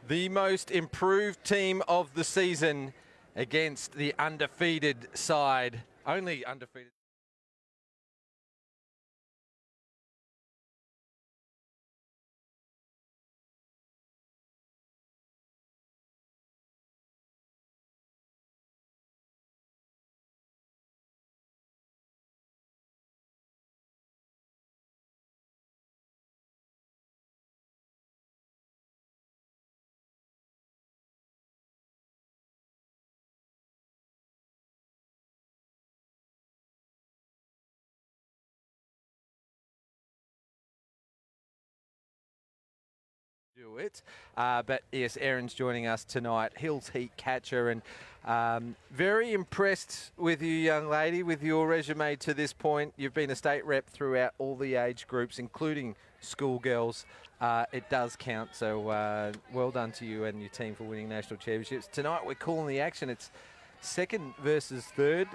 The most improved team of the season against the undefeated side. Only undefeated. Do it. But yes, Erin's joining us tonight, Hills Heat catcher, and very impressed with you, young lady, with your resume to this point. You've been a state rep throughout all the age groups, including schoolgirls. It does count, so well done to you and your team for winning national championships. Tonight we're calling the action. It's second versus third,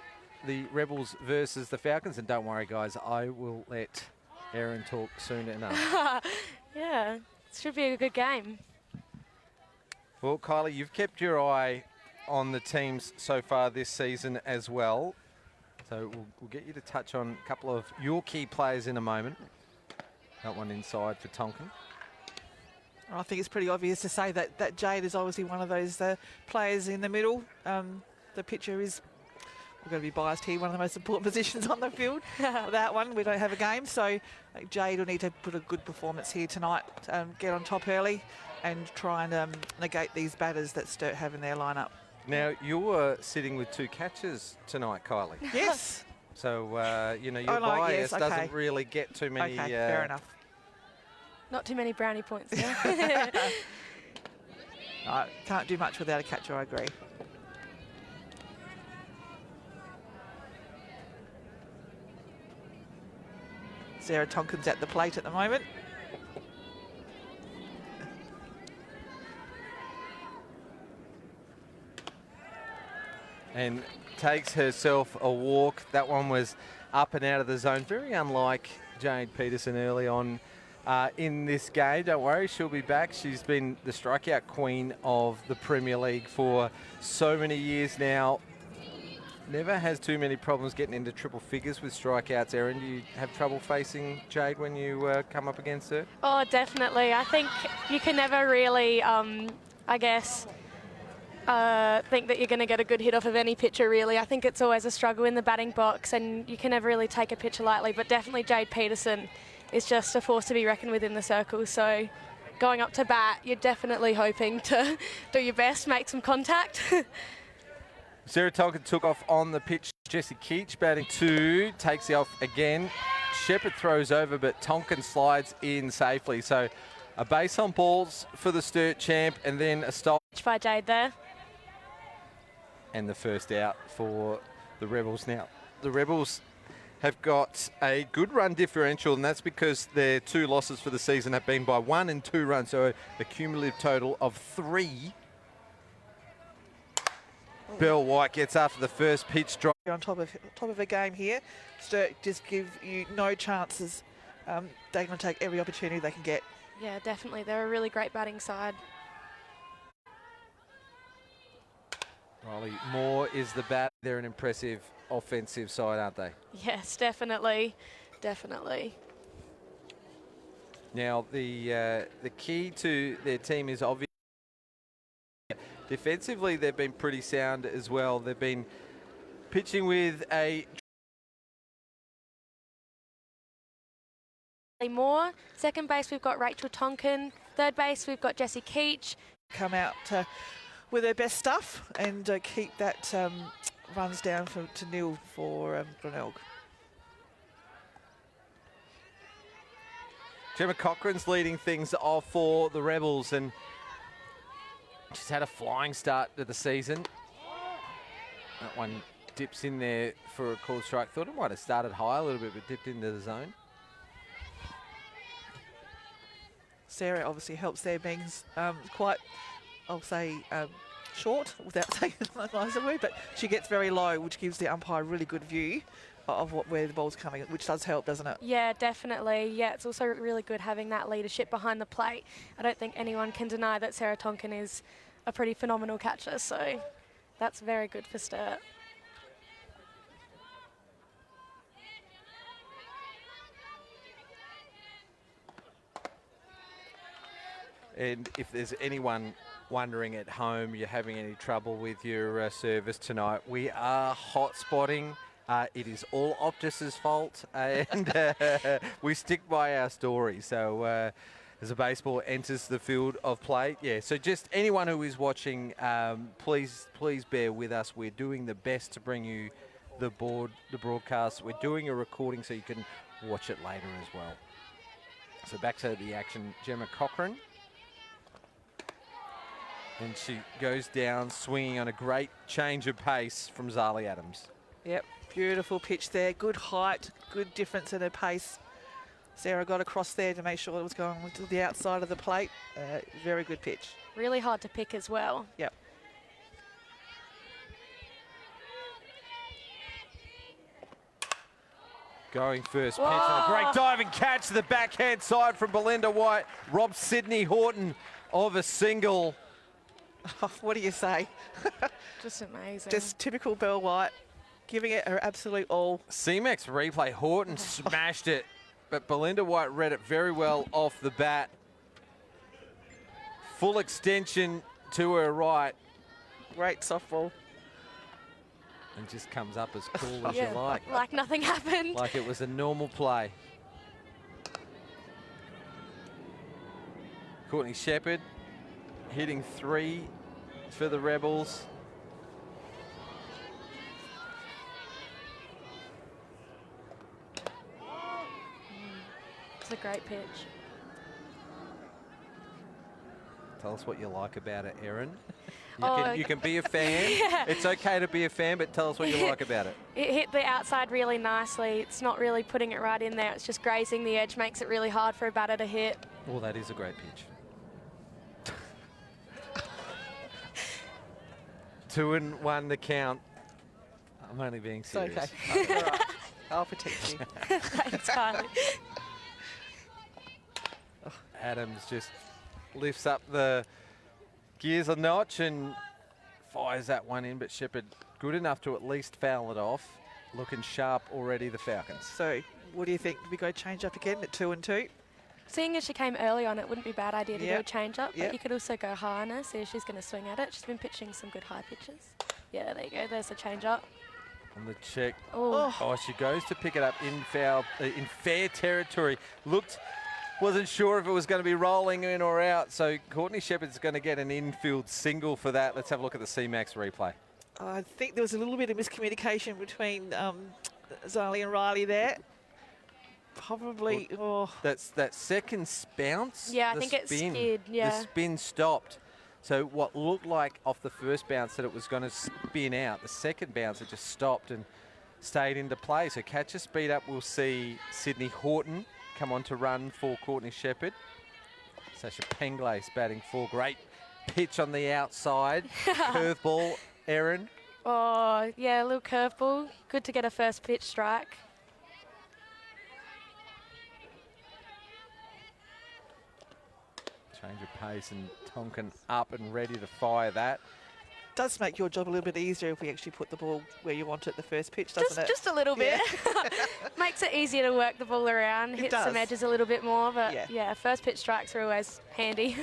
the Rebels versus the Falcons. And don't worry, guys, I will let Erin talk soon enough. Yeah. Should be a good game. Well, Kylie, you've kept your eye on the teams so far this season as well. So we'll get you to touch on a couple of your key players in a moment. That one inside for Tonkin. I think it's pretty obvious to say that Jade is obviously one of those players in the middle. The pitcher is, we're going to be biased here, one of the most important positions on the field. Without one, we don't have a game. So Jade will need to put a good performance here tonight, get on top early and try and negate these batters that Sturt have in their lineup. Now, you're sitting with two catchers tonight, Kylie. Yes. So, you know, your bias doesn't really get too many... Okay, fair enough. Not too many brownie points, yeah. Can't do much without a catcher, I agree. Sarah Tonkin's at the plate at the moment. And takes herself a walk. That one was up and out of the zone. Very unlike Jade Peterson early on in this game. Don't worry, she'll be back. She's been the strikeout queen of the Premier League for so many years now. Never has too many problems getting into triple figures with strikeouts. Erin, do you have trouble facing Jade when you come up against her? Oh, definitely. I think you can never really, I guess, think that you're going to get a good hit off of any pitcher, really. I think it's always a struggle in the batting box, and you can never really take a pitcher lightly. But definitely Jade Peterson is just a force to be reckoned with in the circle. So going up to bat, you're definitely hoping to do your best, make some contact. Sarah Tonkin took off on the pitch. Jessie Keach batting two, takes it off again. Shepherd throws over, but Tonkin slides in safely. So a base on balls for the Sturt champ, and then a stop by Jade there. And the first out for the Rebels. Now, the Rebels have got a good run differential, and that's because their two losses for the season have been by 1 and 2 runs, so a cumulative total of 3. Bell White gets after the first pitch drop. On top of a game here, Sturt just give you no chances. They're going to take every opportunity they can get. Yeah, definitely. They're a really great batting side. Riley Moore is the bat. They're an impressive offensive side, aren't they? Yes, definitely. Definitely. Now, the key to their team is obvious. Defensively, they've been pretty sound as well. They've been pitching with a... Moore. Second base, we've got Rachel Tonkin. Third base, we've got Jessie Keach. Come out with their best stuff and keep that runs down to nil for Glenelg. Gemma Cochran's leading things off for the Rebels, and she's had a flying start to the season. That one dips in there for a called strike. Thought it might have started high a little bit, but dipped into the zone. Sarah obviously helps there, being quite, I'll say, short, without saying a nicer word, but she gets very low, which gives the umpire a really good view of where the ball's coming, which does help, doesn't it? Yeah, definitely. Yeah, it's also really good having that leadership behind the plate. I don't think anyone can deny that Sarah Tonkin is a pretty phenomenal catcher, so that's very good for Sturt. And if there's anyone wondering at home you're having any trouble with your service tonight, we are hot spotting. It is all Optus's fault, and we stick by our story. So as the baseball enters the field of play, yeah. So just anyone who is watching, please bear with us. We're doing the best to bring you the broadcast. We're doing a recording so you can watch it later as well. So back to the action, Gemma Cochran. And she goes down swinging on a great change of pace from Zali Adams. Yep, beautiful pitch there. Good height, good difference in her pace. Sarah got across there to make sure it was going to the outside of the plate. Very good pitch. Really hard to pick as well. Yep. Going first pitch and a great diving catch to the backhand side from Belinda White. Robs Sydney Horton of a single. Oh, what do you say? Just amazing. Just typical Belle White, giving it her absolute all. C-Max replay, Horton smashed it, but Belinda White read it very well off the bat. Full extension to her right. Great softball. And just comes up as cool as you like. Like nothing happened. Like it was a normal play. Courtney Shepherd hitting 3 for the Rebels. It's a great pitch. Tell us what you like about it, Erin. Oh, You can be a fan. Yeah. It's okay to be a fan, but tell us what you like about it. It hit the outside really nicely. It's not really putting it right in there. It's just grazing the edge, makes it really hard for a batter to hit. Well, that is a great pitch. 2-1 the count. I'm only being It's serious. okay. All right. I'll protect you. Thanks, Kylie. Adams just lifts up the gears a notch and fires that one in, but Shepherd good enough to at least foul it off. Looking sharp already, the Falcons. So, what do you think? Do we go change up again at 2-2? Seeing as she came early on, it wouldn't be a bad idea to do a Yep. change up, Yep. but you could also go high on her, see if she's going to swing at it. She's been pitching some good high pitches. Yeah, there you go. There's the change up. On the check. Oh, Oh, she goes to pick it up in fair territory. Wasn't sure if it was going to be rolling in or out, so Courtney Shepherd's going to get an infield single for that. Let's have a look at the C-Max replay. I think there was a little bit of miscommunication between Zali and Riley there. Probably, That's that second bounce. Yeah, I the think it spin, skid, yeah. The spin stopped. So what looked like off the first bounce that it was going to spin out, the second bounce it just stopped and stayed into play. So catcher speed up, we'll see Sydney Horton come on to run for Courtney Shepherd. Sasha Penglace batting for. Great pitch on the outside. Curveball, Erin. oh, yeah, a little curveball. Good to get a first pitch strike. Change of pace and Tonkin up and ready to fire that. does make your job a little bit easier if we actually put the ball where you want it the first pitch, doesn't it? Just a little bit. Yeah. Makes it easier to work the ball around, hit some does. edges a little bit more, but Yeah. yeah, first pitch strikes are always handy.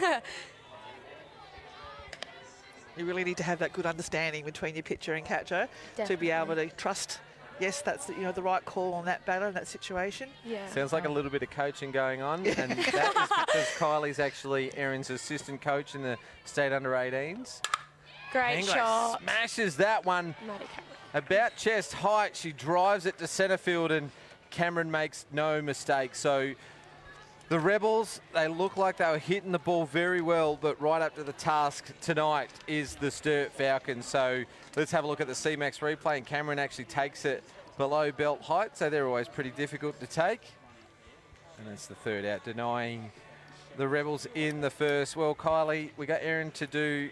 You really need to have that good understanding between your pitcher and catcher to be able to trust, yes, that's the right call on that batter in that situation. Yeah. Sounds like a little bit of coaching going on, and that is because Kylie's actually Erin's assistant coach in the state under-18s. Great Penglace shot. smashes that one Maddie Cameron. about chest height. She drives it to centre field, and Cameron makes no mistake. So the Rebels, they look like they were hitting the ball very well, but right up to the task tonight is the Sturt Falcons. So let's have a look at the C-Max replay, and Cameron actually takes it below belt height, so they're always pretty difficult to take. And that's the third out, denying the Rebels in the first. Well, Kylie, we got Erin to do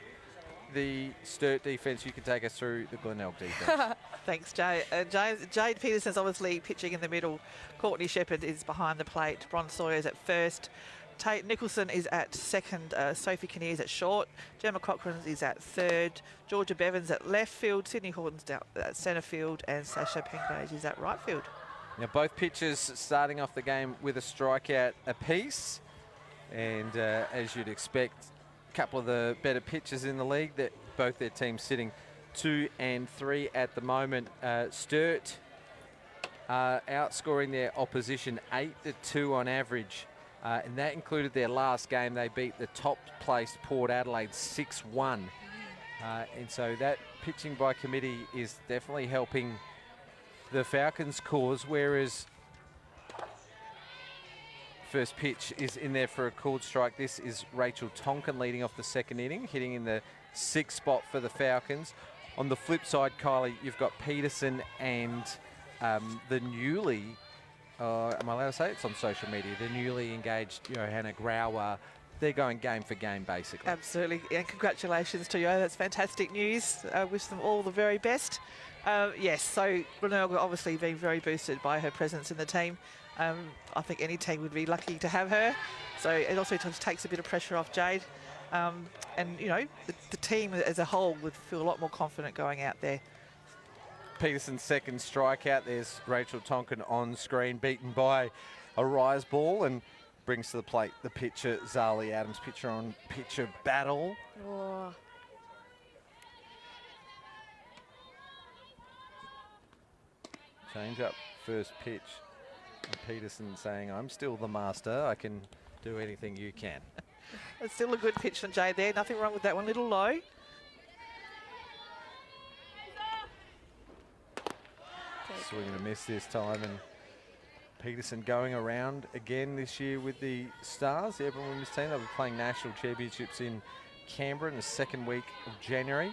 the Sturt defence, you can take us through the Glenelg defence. Thanks, Jay. Jade Peterson's obviously pitching in the middle. Courtney Shepherd is behind the plate. Bron Sawyer's at first. Tate Nicholson is at second. Sophie Kinnear is at short. Gemma Cochran is at third. Georgia Bevins at left field. Sydney Horton's down at centre field. And Sasha Penkage is at right field. Now, both pitchers starting off the game with a strikeout apiece. And as you'd expect, a couple of the better pitchers in the league, that both their teams sitting 2 and 3 at the moment. Sturt outscoring their opposition 8-2 on average. And that included their last game. They beat the top-placed Port Adelaide 6-1. And so that pitching by committee is definitely helping the Falcons' cause, whereas first pitch is in there for a called strike. This is Rachel Tonkin leading off the second inning, hitting in the 6th spot for the Falcons. On the flip side, Kylie, you've got Peterson and the newly, am I allowed to say it? It's on social media, the newly engaged Johanna Grauer. They're going game for game, basically. Absolutely, and congratulations to you. That's fantastic news. Wish them all the very best. Yes, so Glenelg obviously being very boosted by her presence in the team. I think any team would be lucky to have her. So it also takes a bit of pressure off Jade. And, you know, the team as a whole would feel a lot more confident going out there. Peterson's second strikeout. There's Rachel Tonkin on screen, beaten by a rise ball, and brings to the plate the pitcher, Zali Adams. Pitcher on pitcher battle. Oh. Change up first pitch. And Peterson saying, I'm still the master. I can do anything you can. It's still a good pitch from Jade there. Nothing wrong with that one. Little low. Swing and a miss this time. And Peterson going around again this year with the Stars, the Everton Women's team. They'll be playing national championships in Canberra in the second week of January.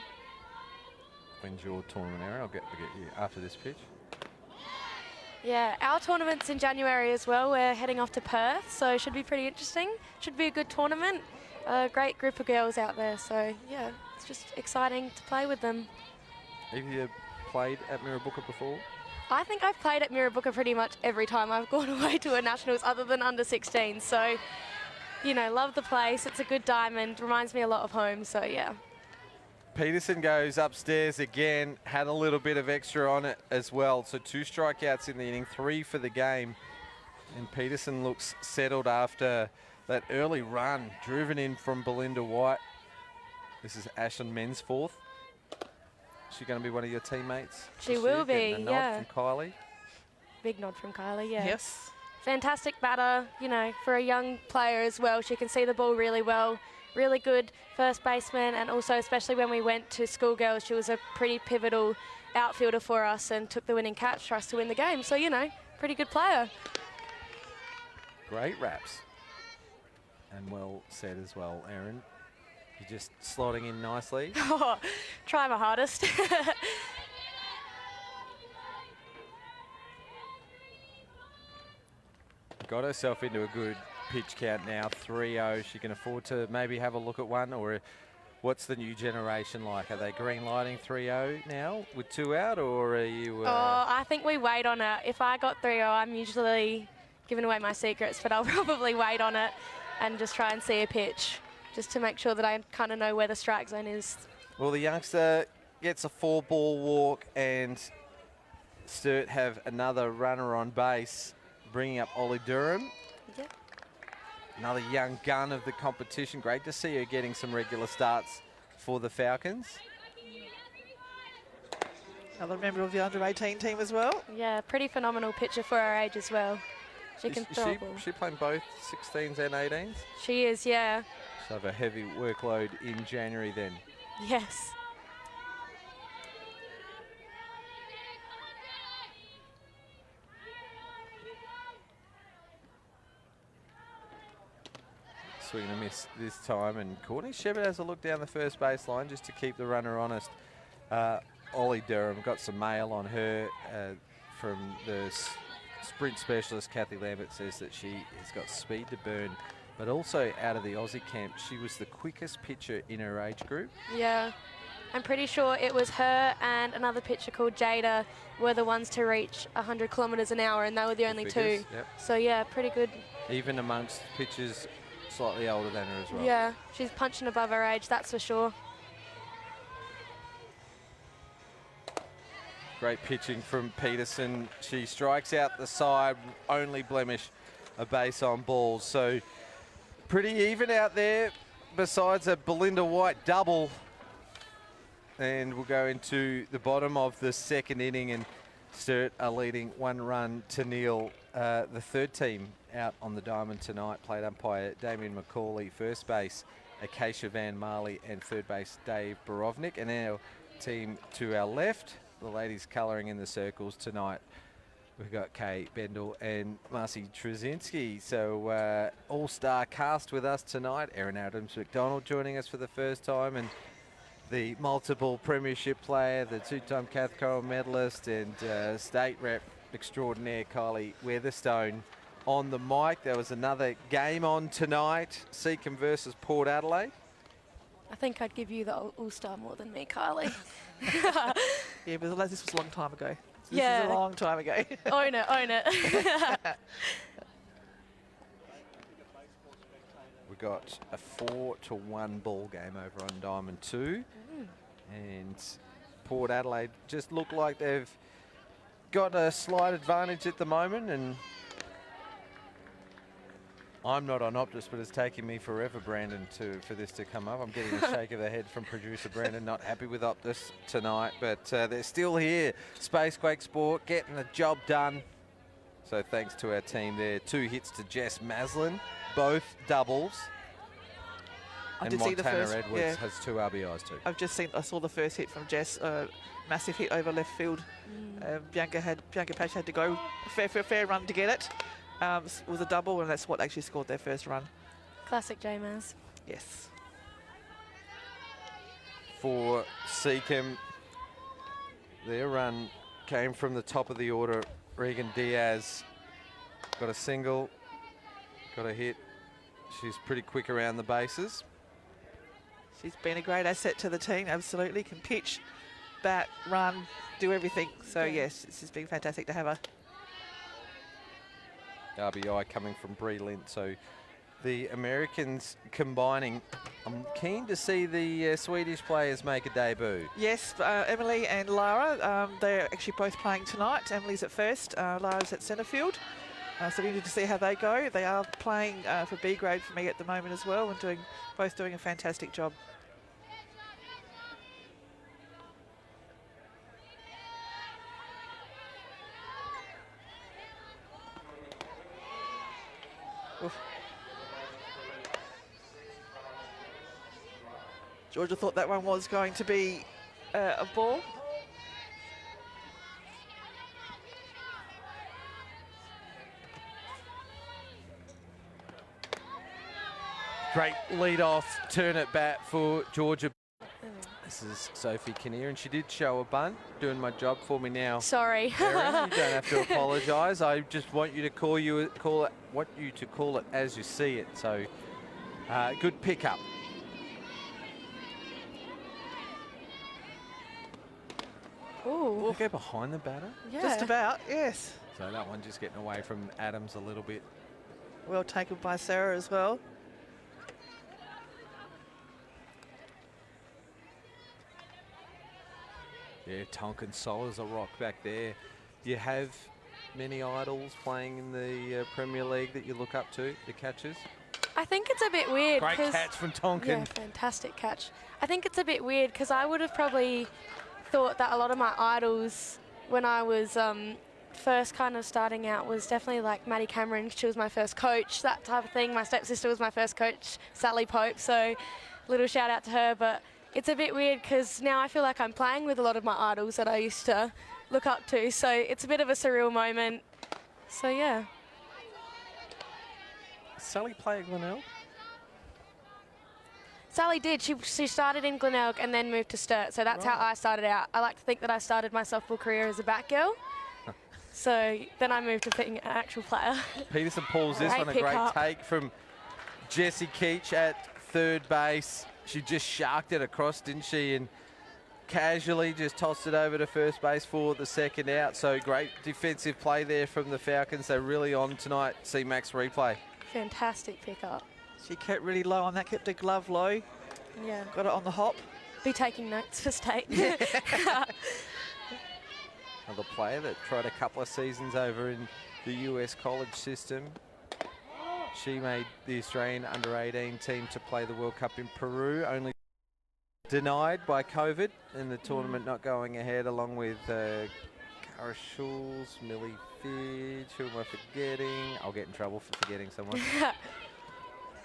When's your tournament, Aaron? I'll get you after this pitch. Yeah, our tournament's in January as well. We're heading off to Perth, so it should be pretty interesting. Should be a good tournament. A great group of girls out there, so yeah, it's just exciting to play with them. Have you played at Mirrabooka before? I think I've played at Mirrabooka pretty much every time I've gone away to a Nationals other than under 16. So, you know, love the place. It's a good diamond. Reminds me a lot of home, so yeah. Peterson goes upstairs again, had a little bit of extra on it as well. So 2 strikeouts in the inning, 3 for the game. And Peterson looks settled after that early run driven in from Belinda White. This is Ashlyn Mensforth. Is she going to be one of your teammates? She will be, a nod yeah. from Kylie. Big nod from Kylie, yeah. Yes. Fantastic batter, you know, for a young player as well. She can see the ball really well. Really good first baseman, and also especially when we went to schoolgirls, she was a pretty pivotal outfielder for us and took the winning catch for us to win the game. So, you know, pretty good player. Great raps. And well said as well, Erin. You're just slotting in nicely. Oh, try my hardest. Got herself into a good pitch count now, 3-0. She can afford to maybe have a look at one, or what's the new generation like? Are they green lighting 3-0 now with 2 out, or are you... Oh, I think we wait on it. If I got 3-0, I'm usually giving away my secrets, but I'll probably wait on it and just try and see a pitch, just to make sure that I kind of know where the strike zone is. Well, the youngster gets a 4-ball walk, and Sturt have another runner on base, bringing up Ollie Durham. Yep. Another young gun of the competition. Great to see her getting some regular starts for the Falcons. Another member of the under-18 team as well. Yeah, pretty phenomenal pitcher for her age as well. She can throw a ball. She playing both 16s and 18s? She is, yeah. She'll have a heavy workload in January then. Yes. Swing and a miss this time, and Courtney Shepherd has a look down the first baseline just to keep the runner honest. Ollie Durham got some mail on her from the sprint specialist. Kathy Lambert says that she has got speed to burn but also out of the Aussie camp, she was the quickest pitcher in her age group. Yeah. I'm pretty sure it was her and another pitcher called Jada were the ones to reach 100 kilometres an hour, and they were the only two. Yep. So, yeah, pretty good. Even amongst pitchers slightly older than her as well. Yeah, she's punching above her age, that's for sure. Great pitching from Peterson. She strikes out the side, only blemish a base on balls. So pretty even out there, besides a Belinda White double. And we'll go into the bottom of the second inning, and Sturt are leading 1 run to nil. The third team out on the diamond tonight, played umpire Damien McCauley, first base Acacia Van Marley, and third base Dave Borovnik. And our team to our left, the ladies colouring in the circles tonight, we've got Kay Bendel and Marcy Trzynski. So all-star cast with us tonight. Erin Adams-McDonald joining us for the first time, and the multiple premiership player, the 2-time Cathcart medalist, and state rep extraordinaire Kylie Weatherstone on the mic. There was another game on tonight, Seacombe versus Port Adelaide. I think I'd give you the All-Star more than me, Kylie. Yeah, but this was a long time ago. This Yeah. is a long time ago. Own it, own it. We got a 4-1 ball game over on Diamond 2. And Port Adelaide just look like they've got a slight advantage at the moment, and I'm not on Optus, but it's taking me forever, Brandon, for this to come up. I'm getting a shake of the head from producer Brandon, not happy with Optus tonight, but they're still here. Spacequake Sport getting the job done. So thanks to our team there. 2 hits to Jess Maslin, both doubles. I And did see the Montana first. Edwards Yeah, has 2 RBIs too. I saw the first hit from Jess. Massive hit over left field. Bianca Pash had to go fair run to get it. It was a double, and that's what actually scored their first run. Classic J-Maz. Yes. For Seacombe, their run came from the top of the order. Regan Diaz got a single, got a hit. She's pretty quick around the bases. She's been a great asset to the team, absolutely. Can pitch, bat, run, do everything. So, yes, it's just been fantastic to have her. RBI coming from Bree Lint. So the Americans combining. I'm keen to see the Swedish players make a debut. Yes, Emily and Lara, they're actually both playing tonight. Emily's at first, Lara's at centre field. So we need to see how they go. They are playing for B grade for me at the moment as well, and both doing a fantastic job. Oof. Georgia thought that one was going to be a ball. Great lead off, turn it bat for Georgia. This is Sophie Kinnear, and she did show a bunt, doing my job for me now. Sorry. Erin, you don't have to apologise. I just want you to call it as you see it. So, good pickup. Ooh. We'll go behind the batter. Yeah. Just about, yes. So that one just getting away from Adams a little bit. Well taken by Sarah as well. Yeah, Tonkin Sol is a rock back there. Do you have many idols playing in the Premier League that you look up to, the catchers? I think it's a bit weird. Great catch from Tonkin. Yeah, fantastic catch. I think it's a bit weird because I would have probably thought that a lot of my idols when I was first kind of starting out was definitely like Maddie Cameron. She was my first coach, that type of thing. My stepsister was my first coach, Sally Pope. So little shout out to her. But it's a bit weird because now I feel like I'm playing with a lot of my idols that I used to look up to. So it's a bit of a surreal moment. So, yeah. Sally play at Glenelg? Sally did. She started in Glenelg and then moved to Sturt. So that's how I started out. I like to think that I started my softball career as a bat girl. So then I moved to being an actual player. Peterson pulls this Great one, a great pickup. take from Jessie Keach at third base. She just sharked it across, didn't she? And casually just tossed it over to first base for the second out. So great defensive play there from the Falcons. They're really on tonight. See Max replay. Fantastic pickup. She kept really low on that, kept her glove low. Yeah. Got it on the hop. Be taking notes for State. Another player that tried a couple of seasons over in the US college system. She made the Australian under-18 team to play the World Cup in Peru, only denied by COVID and the tournament not going ahead, along with Cara Schulz, Millie Fidge. Who am I forgetting? I'll get in trouble for forgetting someone.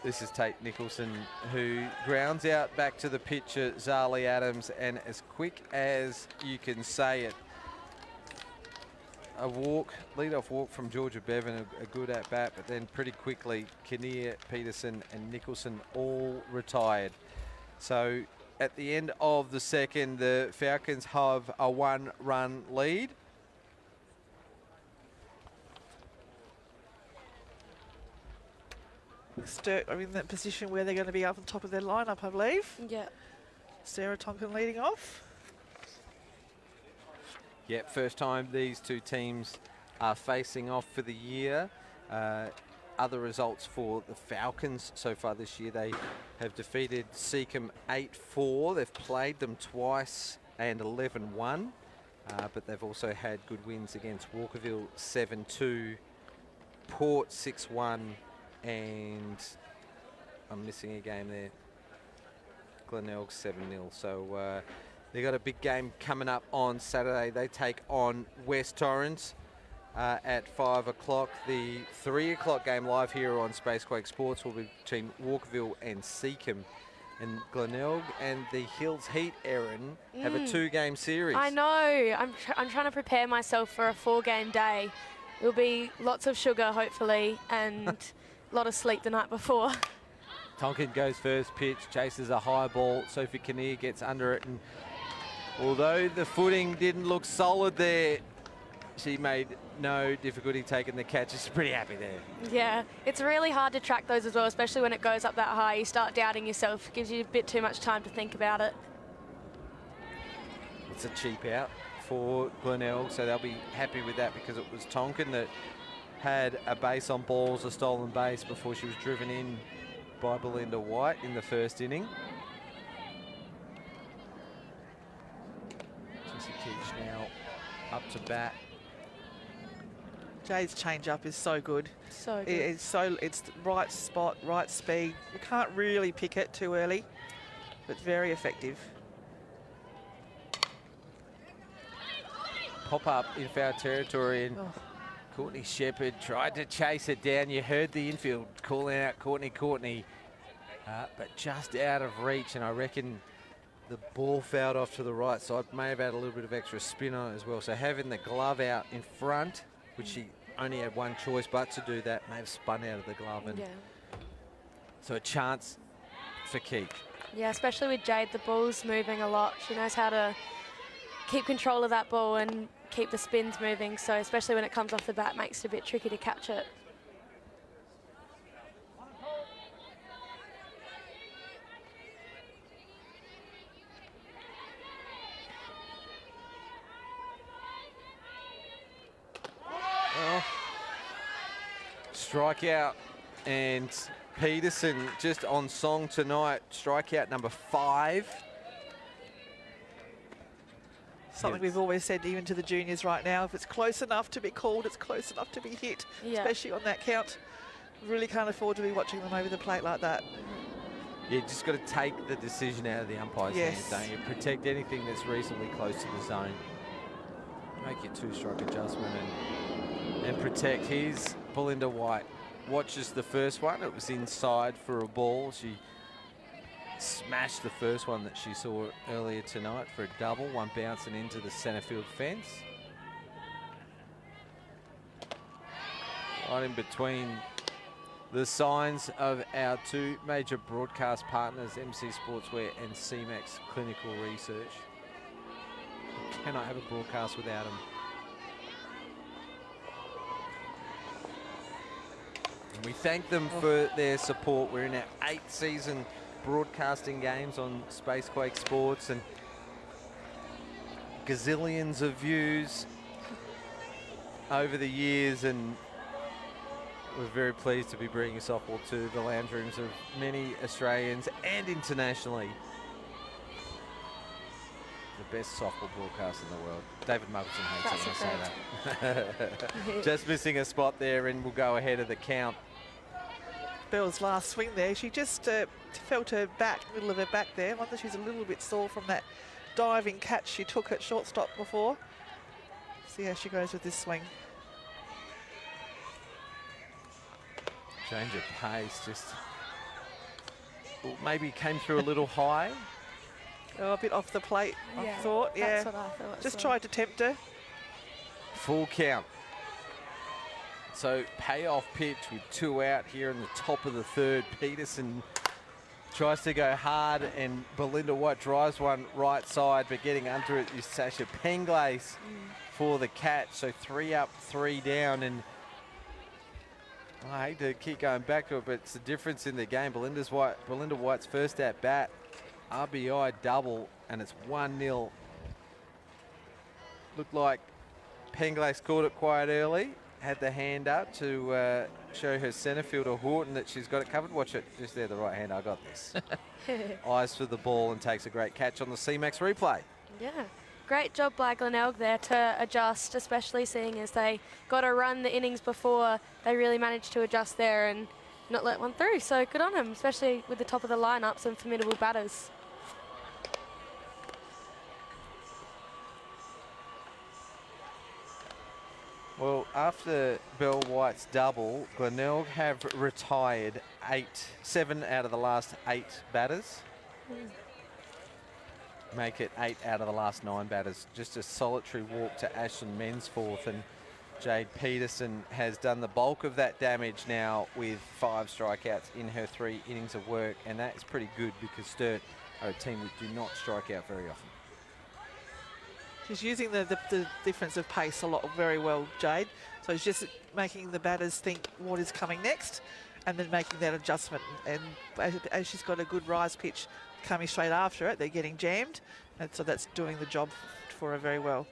This is Tate Nicholson, who grounds out back to the pitcher, Zali Adams, and as quick as you can say it, a walk, lead-off walk from Georgia Bevan, a good at-bat, but then pretty quickly, Kinnear, Peterson and Nicholson all retired. So at the end of the second, the Falcons have a 1-run lead. Sturt are in that position where they're going to be up on top of their lineup, I believe. Yeah. Sarah Tonkin leading off. Yep, first time these two teams are facing off for the year. Other results for the Falcons so far this year, they have defeated Seacombe 8-4. They've played them twice and 11-1, but they've also had good wins against Walkerville 7-2, Port 6-1, and I'm missing a game there, Glenelg 7-0. So they got a big game coming up on Saturday. They take on West Torrens at 5 o'clock. The 3 o'clock game live here on Spacequake Sports will be between Walkerville and Seacombe. And Glenelg and the Hills Heat, Erin, have a 2-game series. I know. I'm trying to prepare myself for a 4-game day. It'll be lots of sugar, hopefully, and a lot of sleep the night before. Tonkin goes first pitch, chases a high ball. Sophie Kinnear gets under it, and although the footing didn't look solid there, she made no difficulty taking the catch. She's pretty happy there. Yeah, it's really hard to track those as well, especially when it goes up that high. You start doubting yourself. It gives you a bit too much time to think about it. It's a cheap out for Glenelg, so they'll be happy with that because it was Tonkin that had a base on balls, a stolen base, before she was driven in by Belinda White in the first inning. Jessie Keach now up to bat. Jade's change-up is so good. So good. It's the right spot, right speed. You can't really pick it too early, but very effective. Pop up in foul territory, and Courtney Shepherd tried to chase it down. You heard the infield calling out Courtney, but just out of reach, and I reckon the ball fouled off to the right side. May have had a little bit of extra spin on it as well. So having the glove out in front, which she only had one choice but to do that, may have spun out of the glove. And so a chance for Keith. Yeah, especially with Jade, the ball's moving a lot. She knows how to keep control of that ball and keep the spins moving. So especially when it comes off the bat, makes it a bit tricky to catch it. Strikeout, and Peterson just on song tonight. Strikeout number 5. Something we've always said even to the juniors right now, if it's close enough to be called, it's close enough to be hit, especially on that count. Really can't afford to be watching them over the plate like that. You just got to take the decision out of the umpire's hands, don't you? Protect anything that's reasonably close to the zone. Make your 2-stroke adjustment and protect. Here's Belinda White. Watches the first one. It was inside for a ball. She smashed the first one that she saw earlier tonight for a double, one bouncing into the centre field fence. Right in between the signs of our 2 major broadcast partners, MC Sportswear and CMAX Clinical Research. You cannot have a broadcast without them. And we thank them for their support. We're in our 8th season broadcasting games on Spacequake Sports, and gazillions of views over the years, and we're very pleased to be bringing softball to the lounge rooms of many Australians and internationally. The best softball broadcast in the world. David Muggleton hates it when I say that. Just missing a spot there, and we'll go ahead of the count. Bell's last swing there, she just felt her back, middle of her back there. I wonder if she's a little bit sore from that diving catch she took at shortstop before. See how she goes with this swing. Change of pace, just maybe came through a little high. Oh, a bit off the plate, I thought. Yeah, that's what I thought. just tried to tempt her. Full count. So payoff pitch with 2 out here in the top of the 3rd. Peterson tries to go hard, and Belinda White drives one right side, but getting under it is Sasha Penglace for the catch. So 3 up, 3 down, and I hate to keep going back to it, but it's the difference in the game. Belinda White's first at bat, RBI double, and it's 1-0. Looked like Penglace caught it quite early. Had the hand up to show her centre fielder Horton that she's got it covered. Watch it, just there, the right hand. I got this. Eyes for the ball, and takes a great catch on the C-Max replay. Yeah, great job by Glenelg there to adjust, especially seeing as they got a run the innings before. They really managed to adjust there and not let one through. So good on them, especially with the top of the lineup, some formidable batters. Well, after Bell White's double, Glenelg have retired 7 out of the last 8 batters. Make it 8 out of the last 9 batters. Just a solitary walk to Ashlyn Mensforth, and Jade Peterson has done the bulk of that damage now with 5 strikeouts in her 3 innings of work, and that is pretty good because Sturt are a team that do not strike out very often. She's using the difference of pace very well, Jade. So she's just making the batters think what is coming next, and then making that adjustment. And as she's got a good rise pitch coming straight after it, they're getting jammed, and so that's doing the job for her very well.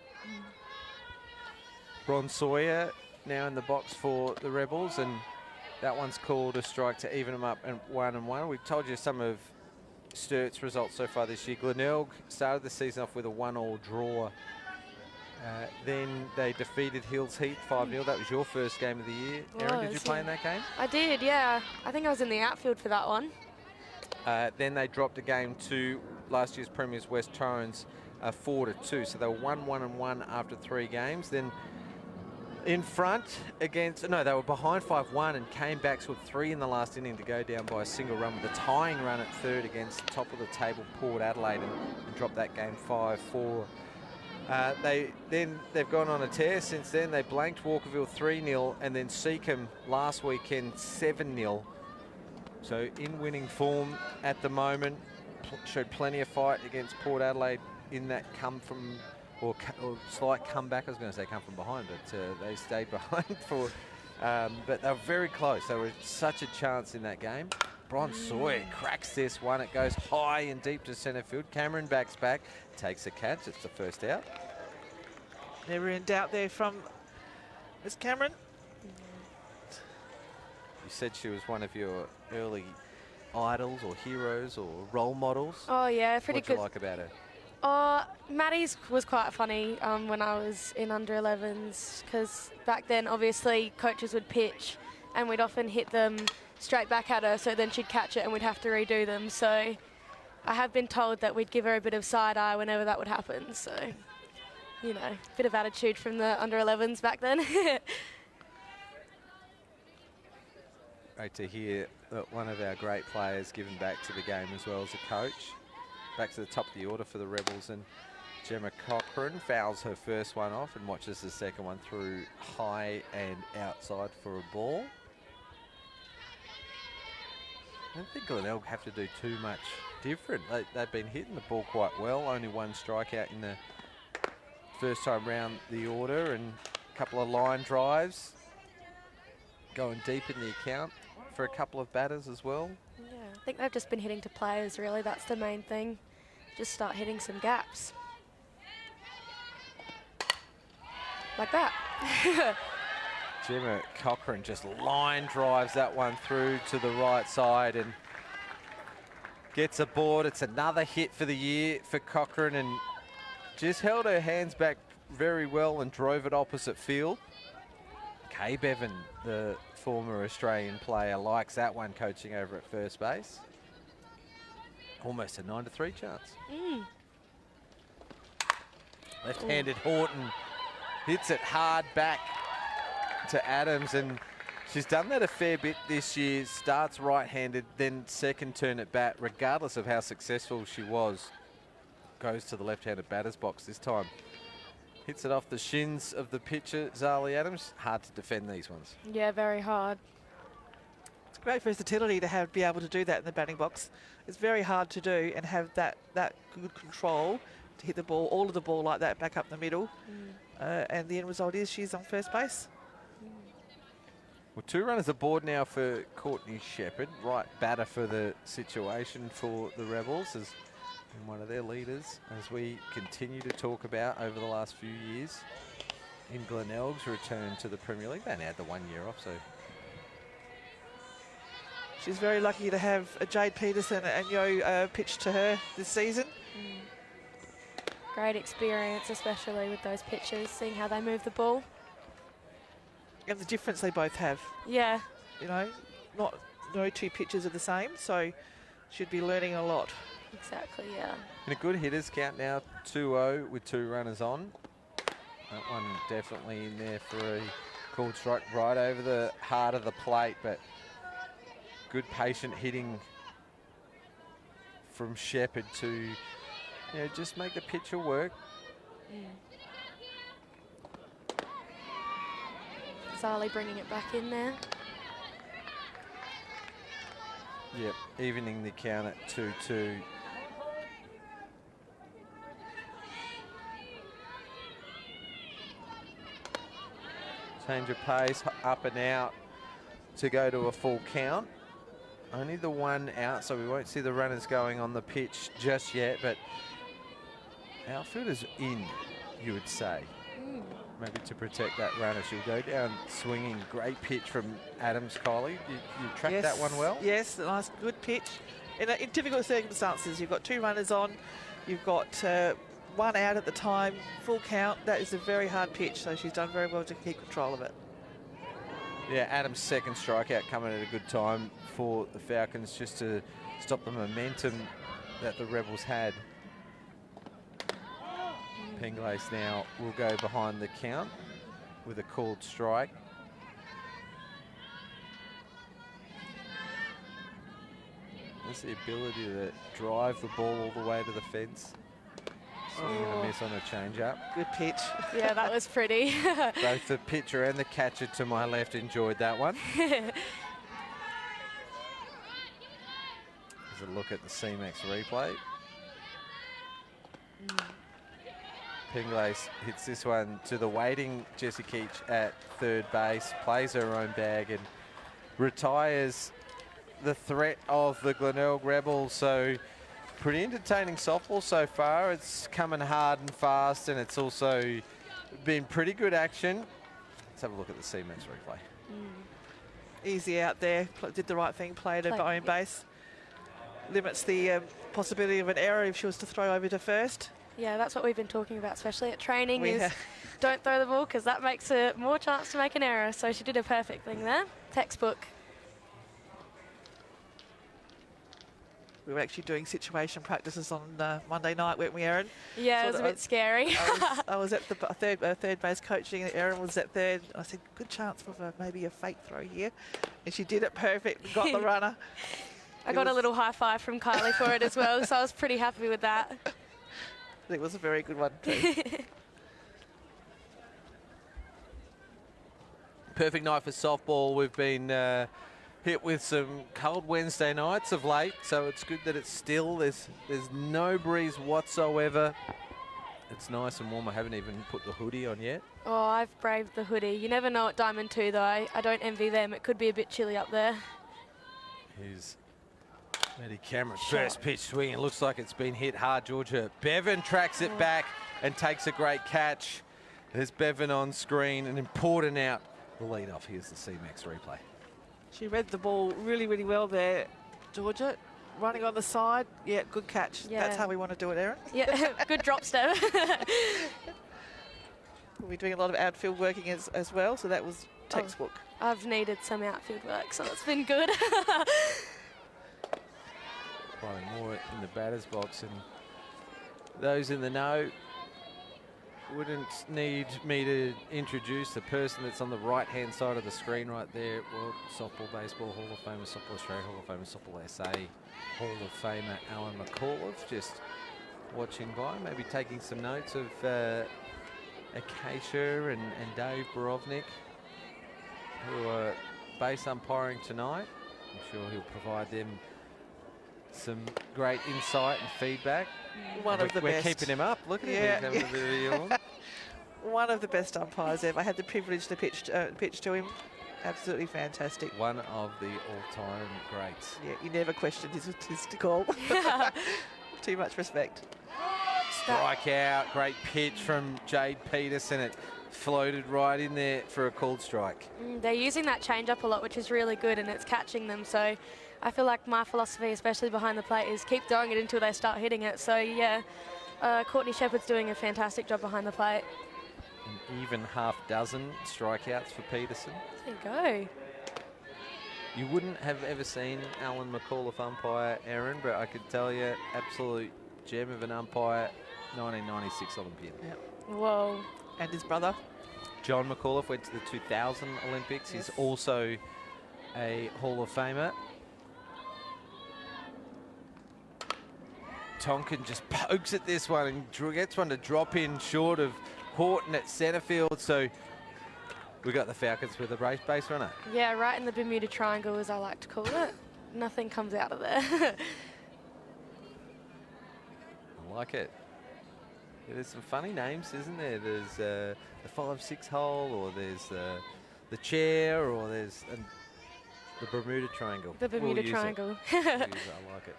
Ron Sawyer now in the box for the Rebels, and that one's called a strike to even them up at 1-1. We've told you some of Sturt's results so far this year. Glenelg started the season off with a 1-1 draw. Then they defeated Hills Heath 5-0. That was your first game of the year. Erin, did you play in that game? I did, yeah. I think I was in the outfield for that one. Then they dropped a game to last year's Premiers West Torrens 4-2. So they were 1-1-1 after 3 games. Then in front against, no, they were behind 5-1 and came back with 3 in the last inning to go down by a single run with a tying run at 3rd against top of the table Port Adelaide, and dropped that game 5-4. They've gone on a tear since then. They blanked Walkerville 3-0, and then Seacombe last weekend 7-0. So in winning form at the moment, showed plenty of fight against Port Adelaide in that or slight comeback. I was going to say come from behind, but they stayed behind for. But they were very close. They were such a chance in that game. Bron Sawyer cracks this one. It goes high and deep to centre field. Cameron backs back, takes a catch. It's the first out. Never in doubt there from Miss Cameron. You said she was one of your early idols or heroes or role models. Oh yeah, pretty good. What do you like about her? Maddie's was quite funny when I was in under 11s, because back then obviously coaches would pitch and we'd often hit them straight back at her, so then she'd catch it and we'd have to redo them. So I have been told that we'd give her a bit of side eye whenever that would happen. So, you know, a bit of attitude from the under 11s back then. Great to hear that one of our great players given back to the game as well as a coach. Back to the top of the order for the Rebels, and Gemma Cochran fouls her first one off and watches the second one through high and outside for a ball. I don't think Glenelg have to do too much different. They've been hitting the ball quite well. Only 1 strikeout in the first time round the order, and a couple of line drives. going deep in the account for a couple of batters as well. Yeah, I think they've just been hitting to players, really. That's the main thing. Just start hitting some gaps. Like that. Gemma Cochrane just line drives that one through to the right side and gets aboard. It's another hit for the year for Cochrane, and just held her hands back very well and drove it opposite field. Kay Bevan, the former Australian player, likes that one, coaching over at first base. Almost a 9-3 chance. Left-handed Horton hits it hard back to Adams, and she's done that a fair bit this year. Starts right-handed, then second turn at bat, regardless of how successful she was. Goes to the left-handed batter's box this time. Hits it off the shins of the pitcher, Zali Adams. Hard to defend these ones. Yeah, very hard. It's great versatility to be able to do that in the batting box. It's very hard to do and have that good control to hit the ball, all of the ball like that, back up the middle. And the end result is she's on first base. Well, 2 runners aboard now for Courtney Shepherd. Right batter for the situation for the Rebels, as one of their leaders, as we continue to talk about over the last few years in Glenelg's return to the Premier League. They now had the 1 year off, so. She's very lucky to have Jade Peterson and Yo pitch to her this season. Great experience, especially with those pitchers, seeing how they move the ball. And the difference they both have. Yeah. You know, no 2 pitchers are the same, so should be learning a lot. Exactly, yeah. In a good hitters count now, 2-0 with 2 runners on. That one definitely in there for a called strike right over the heart of the plate, but good patient hitting from Shepherd to just make the pitcher work. Zali bringing it back in there. Yep, evening the count at 2-2. Change of pace, up and out to go to a full count. Only the 1 out, so we won't see the runners going on the pitch just yet, but outfielder's in, you would say. Maybe to protect that runner. She'll go down swinging. Great pitch from Adams, Kylie. You tracked that one well? Yes, nice, good pitch. In difficult circumstances, you've got 2 runners on, you've got 1 out at the time, full count. That is a very hard pitch, so she's done very well to keep control of it. Yeah, Adams' second strikeout coming at a good time for the Falcons, just to stop the momentum that the Rebels had. Penglace now will go behind the count with a called strike. There's the ability to drive the ball all the way to the fence. Swing and a miss on a change-up. Good pitch. Yeah, that was pretty. Both the pitcher and the catcher to my left enjoyed that one. There's a look at the C-Max replay. Penglace hits this one to the waiting Jessie Keach at third base, plays her own bag and retires the threat of the Glenelg Rebels. So pretty entertaining softball so far. It's coming hard and fast, and it's also been pretty good action. Let's have a look at the C-Max replay. Easy out there, did the right thing, played her own base. Limits the possibility of an error if she was to throw over to first. Yeah, that's what we've been talking about, especially at training, is don't throw the ball because that makes it more chance to make an error. So she did a perfect thing there. Textbook. We were actually doing situation practices on Monday night, weren't we, Erin? Yeah, it was a bit scary. I was at the third base coaching, and Erin was at third. I said, good chance for maybe a fake throw here. And she did it perfect and got the runner. I got a little high five from Kylie for it as well, so I was pretty happy with that. It was a very good one too. Perfect night for softball. We've been hit with some cold Wednesday nights of late, so it's good that it's still. There's no breeze whatsoever. It's nice and warm. I haven't even put the hoodie on yet. Oh, I've braved the hoodie. You never know at Diamond 2, though. I don't envy them. It could be a bit chilly up there. Here's Maddie Cameron's first pitch swing. It looks like it's been hit hard, Georgia. Bevan tracks it back and takes a great catch. There's Bevan on screen, an important out. The lead off. Here's the C-Max replay. She read the ball really, really well there, Georgia. Running on the side. Yeah, good catch. Yeah. That's how we want to do it, Erin. Yeah, good drop step. We'll be doing a lot of outfield working as well, so that was textbook. I've needed some outfield work, so it's been good. Probably more in the batter's box, and those in the know wouldn't need me to introduce the person that's on the right-hand side of the screen right there. World Softball, Baseball, Hall of Famer, Softball Australia, Hall of Famer, Softball SA, Hall of Famer Alan McAuliffe, just watching by, maybe taking some notes of Acacia and Dave Borovnik, who are base umpiring tonight. I'm sure he'll provide them some great insight and feedback. One of the We're best. keeping him up. Look at him. He's having a bit of a yawn. One of the best umpires ever. I had the privilege to pitch to him. Absolutely fantastic. One of the all-time greats. Yeah, you never questioned his call. Too much respect. Strikeout. Great pitch from Jade Peterson. It floated right in there for a called strike. They're using that change-up a lot, which is really good, and it's catching them. So I feel like my philosophy, especially behind the plate, is keep throwing it until they start hitting it. So, yeah, Courtney Shepherd's doing a fantastic job behind the plate. An even half dozen strikeouts for Peterson. There you go. You wouldn't have ever seen Alan McAuliffe umpire, Aaron, but I could tell you, absolute gem of an umpire, 1996 Olympian. Yep. Whoa. And his brother. John McAuliffe went to the 2000 Olympics. Yes. He's also a Hall of Famer. Tonkin just pokes at this one and gets one to drop in short of Horton at centre field. So we got the Falcons with a base runner. Yeah, right in the Bermuda Triangle, as I like to call it. Nothing comes out of there. I like it. Yeah, there's some funny names, isn't there? There's the 5-6 hole, or there's the chair, or there's the Bermuda Triangle. The Bermuda We'll Triangle. use it. I like it.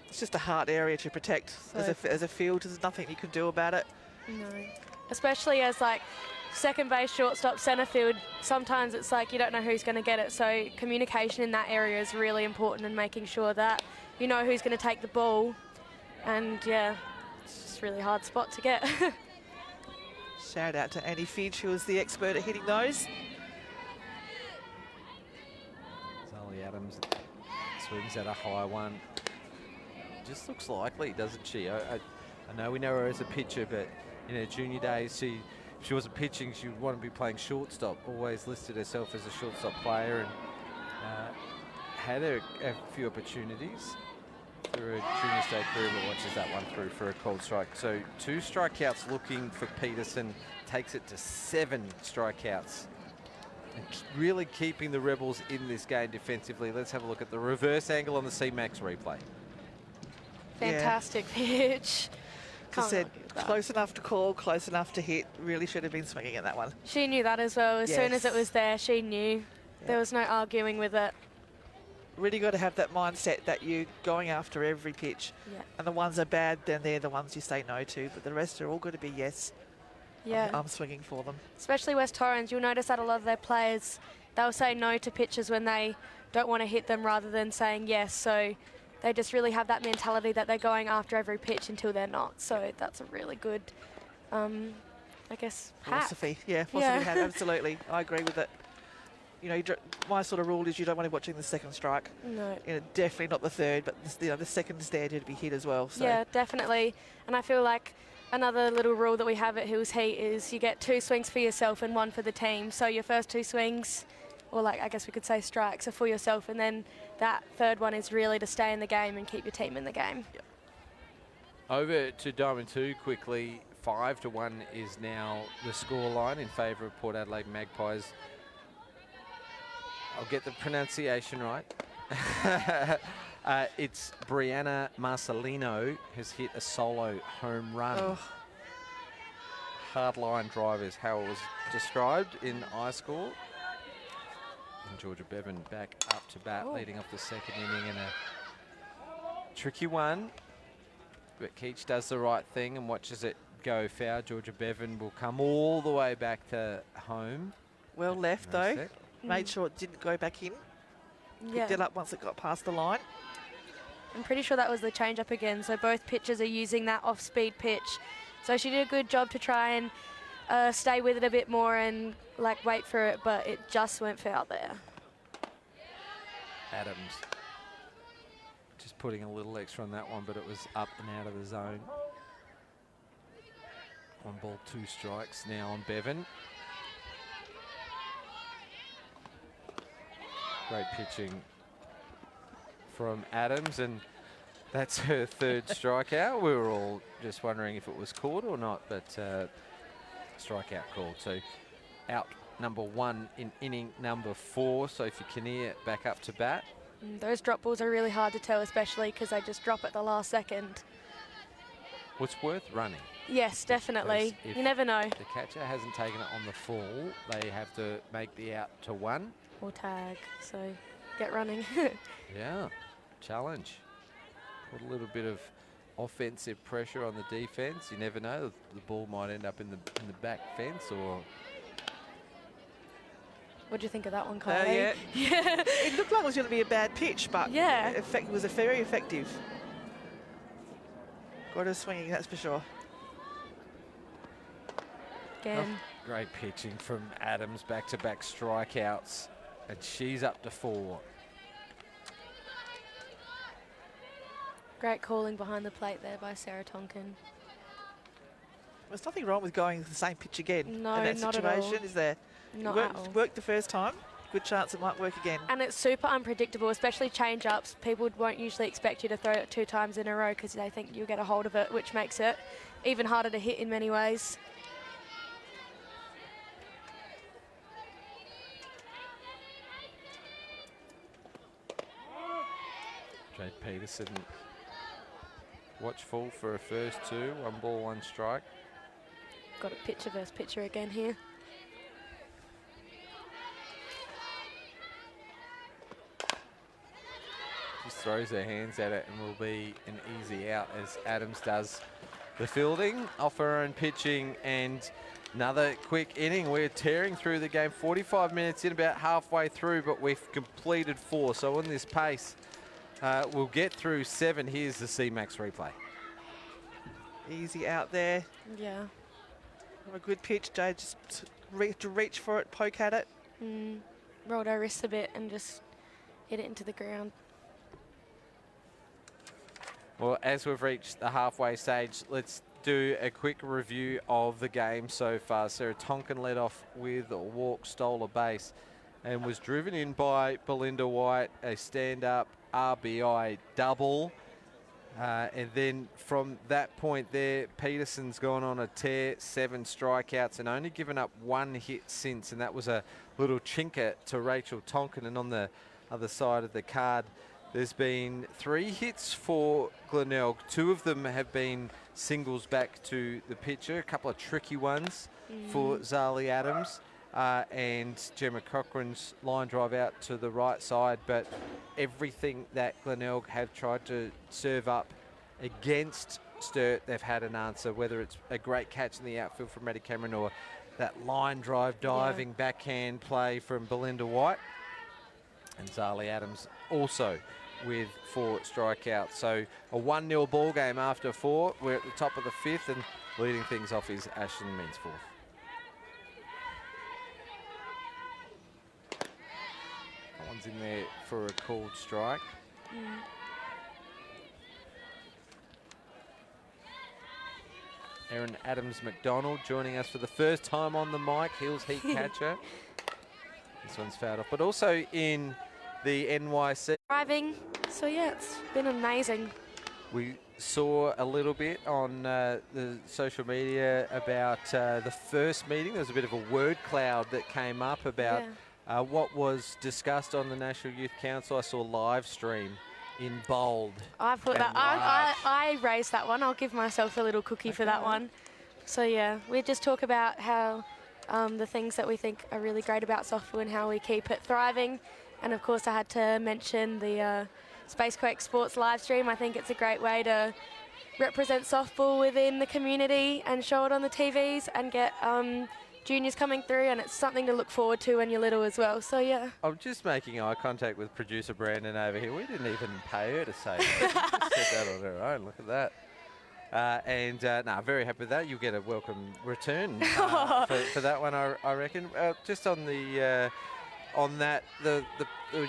It's just a hard area to protect as a field. There's nothing you can do about it. No. Especially as, like, second base, shortstop, centre field, sometimes it's like you don't know who's going to get it. So communication in that area is really important, and making sure that you know who's going to take the ball. And, yeah, it's just a really hard spot to get. Shout out to Annie Finch, who was the expert at hitting those. Zoe Adams swings at a high one. Just looks likely, doesn't she? I know we know her as a pitcher, but in her junior days, if she wasn't pitching, she would want to be playing shortstop. Always listed herself as a shortstop player, and had a few opportunities through her junior state career, but watches that one through for a cold strike. So 2 strikeouts looking for Peterson, takes it to 7 strikeouts. And really keeping the Rebels in this game defensively. Let's have a look at the reverse angle on the C-Max replay. Fantastic pitch. As I said, close enough to call, close enough to hit. Really should have been swinging at that one. She knew that as well. As soon as it was there, she knew. There was no arguing with it. Really got to have that mindset that you're going after every pitch. Yeah. And the ones that are bad, then they're the ones you say no to. But the rest are all going to be yes. Yeah. I'm swinging for them. Especially West Torrens, you'll notice that a lot of their players, they'll say no to pitches when they don't want to hit them rather than saying yes. So they just really have that mentality that they're going after every pitch until they're not. So that's a really good, I guess, Philosophy. hack. Yeah, philosophy hat, absolutely. I agree with it. You know, my sort of rule is you don't want to be watching the second strike. No. You know, definitely not the third, but the second's there to be hit as well. So. Yeah, definitely. And I feel like another little rule that we have at Hills Heat is you get 2 swings for yourself and 1 for the team. So your first 2 swings, or like I guess we could say strikes, are for yourself, and then that third one is really to stay in the game and keep your team in the game. Yep. Over to Diamond 2 quickly. 5-1 is now the score line in favour of Port Adelaide Magpies. I'll get the pronunciation right. It's Brianna Marcelino has hit a solo home run. Oh, Hardline drive is how it was described in iScore. And Georgia Bevan back up to bat, leading off the second inning in a tricky one. But Keach does the right thing and watches it go foul. Georgia Bevan will come all the way back to home. well left, No though. set. Made sure it didn't go back in. Yeah. Picked it up once it got past the line. I'm pretty sure that was the change up again. So both pitchers are using that off-speed pitch. So she did a good job to try and stay with it a bit more and like wait for it, but it just went foul there. Adams just putting a little extra on that one, but it was up and out of the zone. 1 ball, 2 strikes now on Bevan. Great pitching from Adams, and that's her 3rd strikeout. We were all just wondering if it was caught or not, but strikeout called. So out number 1 in inning number 4. Sophie Kinnear back up to bat. Those drop balls are really hard to tell, especially because they just drop at the last second. What's worth running? Yes, definitely. If You never know. the catcher hasn't taken it on the full, they have to make the out to 1. Or tag, so get running. Yeah, challenge. Put a little bit of offensive pressure on the defense. You never know, the ball might end up in the back fence or... What do you think of that one, Kylie? Yeah. Yeah. It looked like it was going to be a bad pitch, but Yeah. it was very effective. Got her swinging, that's for sure. Again. Great pitching from Adams, back-to-back strikeouts, and she's up to 4. Great calling behind the plate there by Sarah Tonkin. There's nothing wrong with going the same pitch again No, in that not at situation, all. is there? Not at all. Worked the first time, good chance it might work again. And it's super unpredictable, especially change-ups. People won't usually expect you to throw it 2 times in a row because they think you'll get a hold of it, which makes it even harder to hit in many ways. Jade Peterson watchful for a first 2, 1 ball, 1 strike. Got a pitcher versus pitcher again here. Just throws her hands at it and will be an easy out as Adams does the fielding off her own pitching. And another quick inning. We're tearing through the game. 45 minutes in, about halfway through, but we've completed 4. So on this pace, we'll get through 7. Here's the C-Max replay. Easy out there. Yeah. A good pitch, Jade just reach for it, poke at it. Rolled her wrists a bit and just hit it into the ground. Well, as we've reached the halfway stage, let's do a quick review of the game so far. Sarah Tonkin led off with a walk, stole a base, and was driven in by Belinda White, a stand-up RBI double. And then from that point there, Peterson's gone on a tear, 7 strikeouts, and only given up 1 hit since, and that was a little chinker to Rachel Tonkin. And on the other side of the card, there's been 3 hits for Glenelg. 2 of them have been singles back to the pitcher, a couple of tricky ones for Zali Adams. And Gemma Cochrane's line drive out to the right side, but everything that Glenelg have tried to serve up against Sturt, they've had an answer, whether it's a great catch in the outfield from Maddie Cameron or that line drive diving backhand play from Belinda White. And Zali Adams also with 4 strikeouts. So a 1-0 ball game after 4. We're at the top of the 5th, and leading things off is Ashton Minsforth. One's in there for a called strike. Erin Adams-McDonald joining us for the first time on the mic. Hills Heat catcher. This one's fouled off. But also in the NYC. Driving. So yeah, it's been amazing. We saw a little bit on the social media about the first meeting. There was a bit of a word cloud that came up about what was discussed on the National Youth Council. I saw live stream in bold. I put and that. large. I raised that one. I'll give myself a little cookie for that one. So yeah, we just talk about how the things that we think are really great about softball and how we keep it thriving. And of course, I had to mention the Spacequake Sports live stream. I think it's a great way to represent softball within the community and show it on the TVs and get juniors coming through, and it's something to look forward to when you're little as well. So yeah. I'm just making eye contact with producer Brandon over here. We didn't even pay her to say that. She just said that on her own. Look at that. Very happy with that. You'll get a welcome return for that one, I reckon. Just on the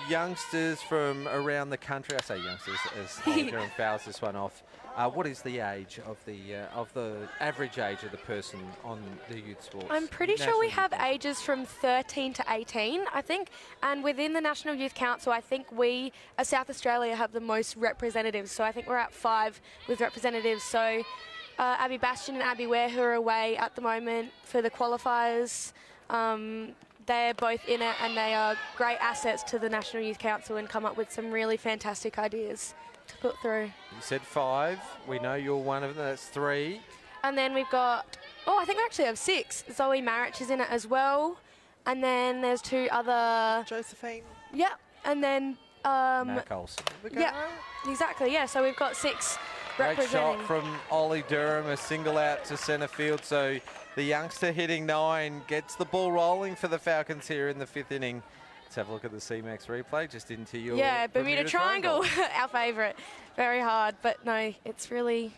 youngsters from around the country. I say youngsters as Durham fouls this one off. What is the age of the average age of the person on the youth sports? I'm pretty sure we have ages from 13 to 18, I think. And within the National Youth Council, I think we, as South Australia, have the most representatives. So I think we're at 5 with representatives. So Abby Bastian and Abby Ware, who are away at the moment for the qualifiers, they're both in it, and they are great assets to the National Youth Council and come up with some really fantastic ideas to put through. You said 5. We know you're one of them. That's 3. And then we've got, I think we actually have 6. Zoe Marich is in it as well. And then there's 2 other... Josephine. Yeah. And then... Mac Olsen. Yeah, exactly. Yeah, so we've got 6 Great representing. shot from Ollie Durham, a single out to centre field. So the youngster hitting 9 gets the ball rolling for the Falcons here in the 5th inning. Let's have a look at the CMAX replay just into your Bermuda Triangle, our favourite. Very hard, but no, it's really,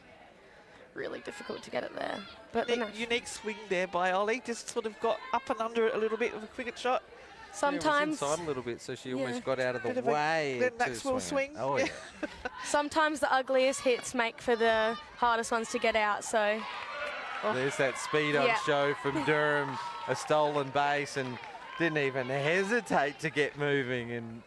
really difficult to get it there. But Unique swing there by Ollie, just sort of got up and under it a little bit with a cricket shot. Sometimes it was inside a little bit, so she almost got out of the Bit of way. Glenn Maxwell swing. Oh yeah. sometimes the ugliest hits make for the hardest ones to get out. So there's that speed on show from Durham, a stolen base, and didn't even hesitate to get moving, and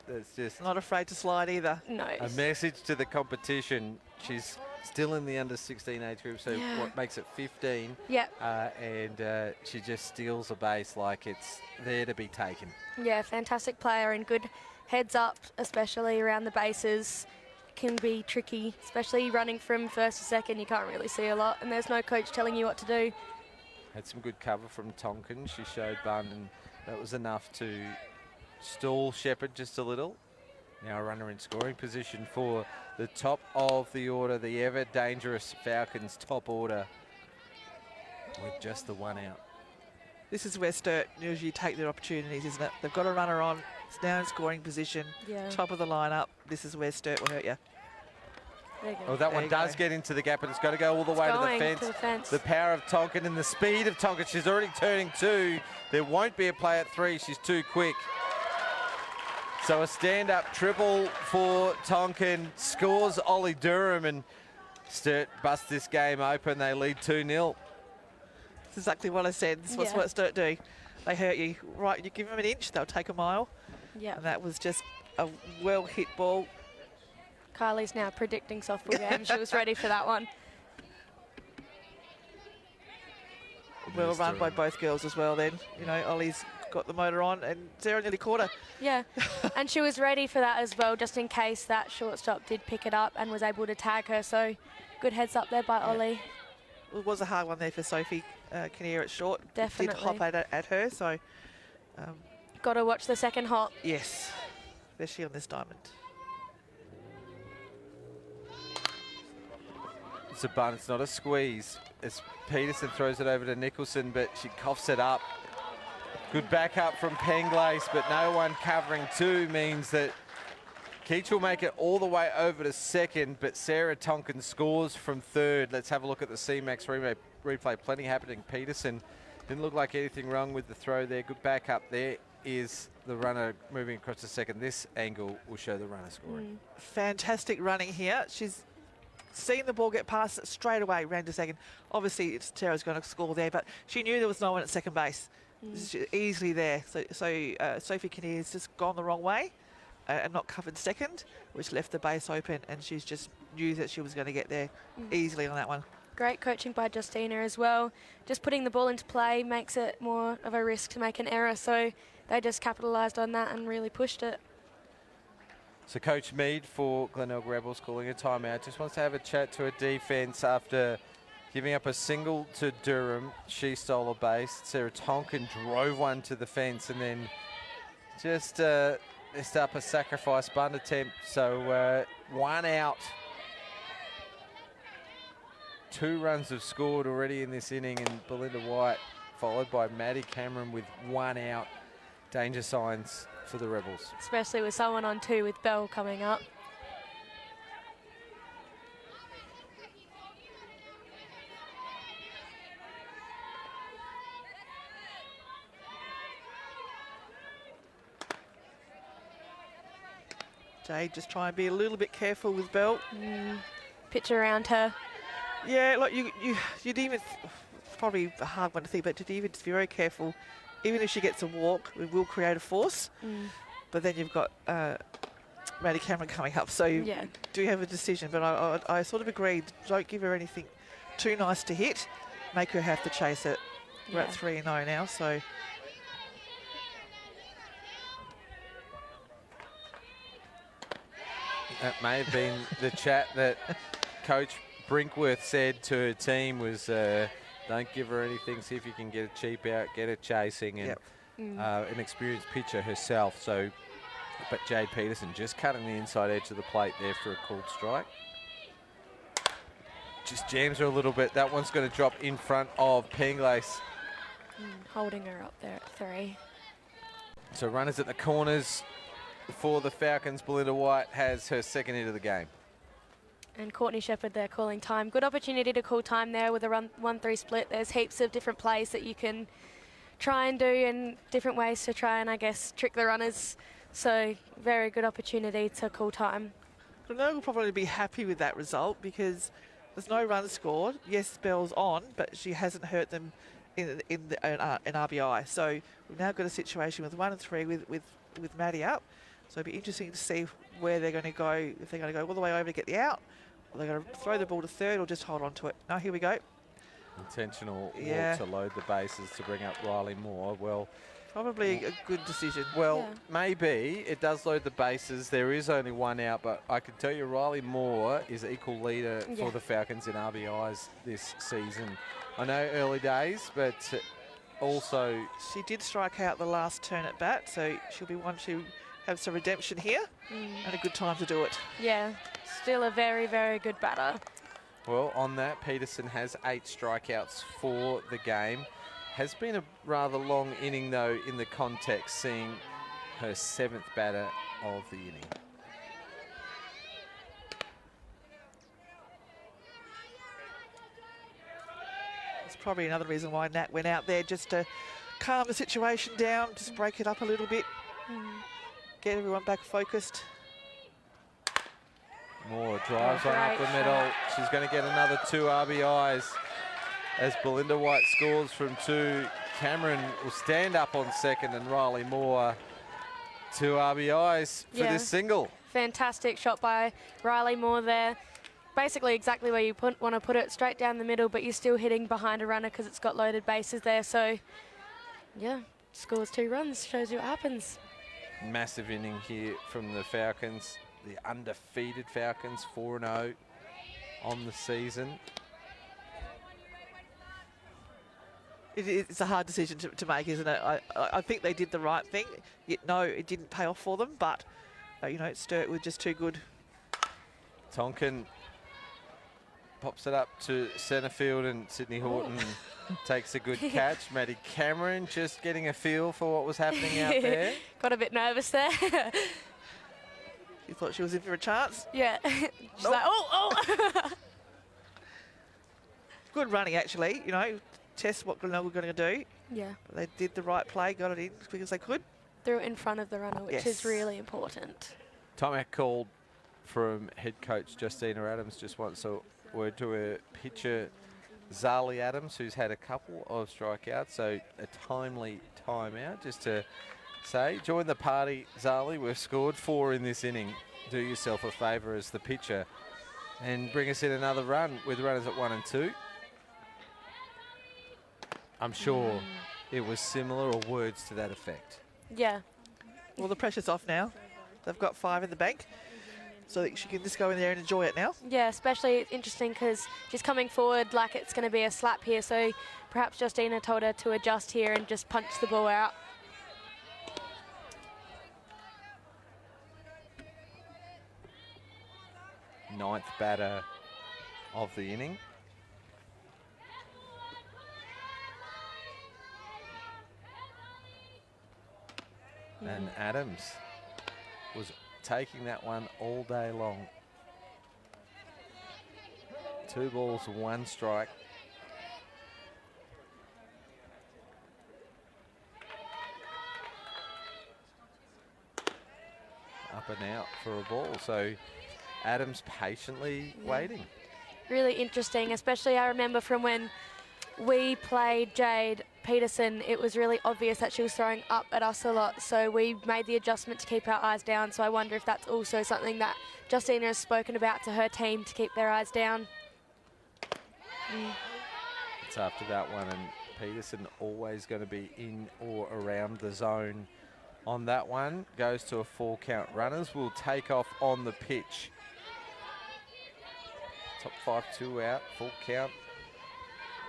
that's just not afraid to slide either. No. A message to the competition. She's still in the under-16 age group, so what makes it 15? Yep. And she just steals a base like it's there to be taken. Yeah, fantastic player and good heads up, especially around the bases. Can be tricky, especially running from first to second. You can't really see a lot, and there's no coach telling you what to do. Had some good cover from Tonkin. She showed Bunn, and that was enough to stall Shepherd just a little. Now a runner in scoring position for the top of the order, the ever dangerous Falcons top order with just the 1 out. This is where Sturt usually take their opportunities, isn't it? They've got a runner on, it's now in scoring position, top of the lineup. This is where Sturt will hurt you. There you go. Oh, that one does get into the gap, but it's got to go all the way to the fence. The power of Tonkin and the speed of Tonkin. She's already turning 2. There won't be a play at 3. She's too quick. So a stand-up triple for Tonkin, scores Ollie Durham, and Sturt busts this game open. They lead 2-0. That's exactly what I said. This was what Sturt do. They hurt you. Right, you give them an inch, they'll take a mile. Yeah. And that was just a well-hit ball. Kylie's now predicting softball game. She was ready for that one. Well run by both girls as well then. You know, Ollie's got the motor on, and Sarah nearly caught her. Yeah, and she was ready for that as well, just in case that shortstop did pick it up and was able to tag her. So good heads up there by Ollie. It was a hard one there for Sophie Kinnear at short. Definitely. Did hop at her, so... got to watch the second hop. Yes, especially on this diamond. It's a bun, it's not a squeeze. As Peterson throws it over to Nicholson, but she coughs it up. Good backup from Penglace, but no one covering 2 means that Keach will make it all the way over to second, but Sarah Tonkin scores from 3rd. Let's have a look at the CMAX replay. Plenty happening. Peterson didn't look like anything wrong with the throw there. Good backup. There is the runner moving across to second. This angle will show the runner scoring. Fantastic running here. She's seen the ball get past straight away, ran to second. Obviously, Sarah's going to score there, but she knew there was no one at second base. Easily there. So Sophie Kinnear's just gone the wrong way and not covered second, which left the base open, and she's just knew that she was going to get there easily on that one. Great coaching by Justina as well. Just putting the ball into play makes it more of a risk to make an error, so they just capitalised on that and really pushed it. So Coach Mead for Glenelg Rebels calling a timeout. Just wants to have a chat to a defence after giving up a single to Durham. She stole a base. Sarah Tonkin drove one to the fence and then just messed up a sacrifice bunt attempt. So 1 out. 2 runs have scored already in this inning, and Belinda White followed by Maddie Cameron with 1 out. Danger signs for the Rebels. Especially with someone on 2 with Bell coming up. Jade, just try and be a little bit careful with Bell. Pitch around her. Yeah, like you'd even, it's probably a hard one to think, but to even just be very careful. Even if she gets a walk, we will create a force. But then you've got Maddie Cameron coming up, so you do have a decision. But I sort of agree, don't give her anything too nice to hit. Make her have to chase it. We're at 3-0 now, so. That may have been the chat that Coach Brinkworth said to her team was, don't give her anything, see if you can get a cheap out, get her chasing, and an experienced pitcher herself. So, but Jade Peterson just cutting the inside edge of the plate there for a called strike. Just jams her a little bit. That one's going to drop in front of Penglace. Holding her up there at 3. So runners at the corners for the Falcons. Belinda White has her second hit of the game. And Courtney Shepherd there calling time. Good opportunity to call time there with a 1-3 split. There's heaps of different plays that you can try and do and different ways to try and, I guess, trick the runners. So very good opportunity to call time. Glenelg will probably be happy with that result because there's no runs scored. Yes, Bell's on, but she hasn't hurt them in an RBI. So we've now got a situation with 1 and 3 with Maddie up. So it'll be interesting to see where they're going to go, if they're going to go all the way over to get the out, or they're going to throw the ball to third or just hold on to it. Now, here we go. Intentional walk to load the bases to bring up Riley Moore. Well, probably a good decision. Well, maybe it does load the bases. There is only 1 out, but I can tell you Riley Moore is equal leader for the Falcons in RBIs this season. I know early days, but also... She did strike out the last turn at bat, so she'll be one to have some redemption here and a good time to do it. Yeah, still a very, very good batter. Well, on that, Peterson has 8 strikeouts for the game. Has been a rather long inning, though, in the context, seeing her 7th batter of the inning. It's probably another reason why Nat went out there, just to calm the situation down, just break it up a little bit, get everyone back focused. Moore drives one up the middle. She's going to get another 2 RBIs as Belinda White scores from 2. Cameron will stand up on second, and Riley Moore 2 RBIs for this single. Fantastic shot by Riley Moore there. Basically exactly where you want to put it, straight down the middle, but you're still hitting behind a runner because it's got loaded bases there. So, yeah, scores 2 runs, shows you what happens. Massive inning here from the Falcons. The undefeated Falcons, 4-0 on the season. It's a hard decision to make, isn't it? I think they did the right thing. Yet, no, it didn't pay off for them, but, you know, Sturt were just too good. Tonkin pops it up to centre field, and Sydney Horton takes a good catch. Maddie Cameron just getting a feel for what was happening out there. Got a bit nervous there. You thought she was in for a chance? Yeah. She's like, oh. Good running, actually. You know, test what Glenelg were going to do. Yeah. But they did the right play, got it in as quick as they could. Threw it in front of the runner, which is really important. Timeout called from head coach Justina Adams. Just wants a word to her pitcher, Zali Adams, who's had a couple of strikeouts. So a timely timeout, just to say, join the party, Zali. We've scored 4 in this inning. Do yourself a favour as the pitcher and bring us in another run with runners at 1 and 2. I'm sure it was similar or words to that effect. Yeah. Well, the pressure's off now. they've got 5 in the bank. So that she can just go in there and enjoy it now. Yeah, especially interesting because she's coming forward like it's going to be a slap here. So perhaps Justina told her to adjust here and just punch the ball out. Ninth batter of the inning. And Adams was taking that one all day long. 2 balls, 1 strike. Up and out for a ball. So Adams patiently waiting. Really interesting, especially I remember from when we played Jade Peterson, it was really obvious that she was throwing up at us a lot, so we made the adjustment to keep our eyes down. So I wonder if that's also something that Justina has spoken about to her team, to keep their eyes down. It's after that one, and Peterson always going to be in or around the zone on that one. Goes to a 4 count. Runners will take off on the pitch. Top 5, 2 out, 4 count,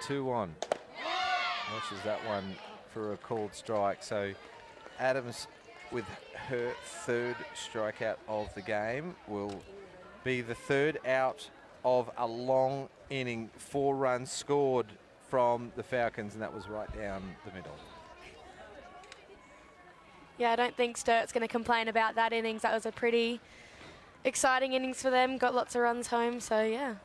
2 on. Watches that one for a called strike. So Adams, with her 3rd strikeout of the game, will be the 3rd out of a long inning. 4 runs scored from the Falcons, and that was right down the middle. Yeah, I don't think Sturt's going to complain about that innings. That was a pretty exciting innings for them. Got lots of runs home, so yeah.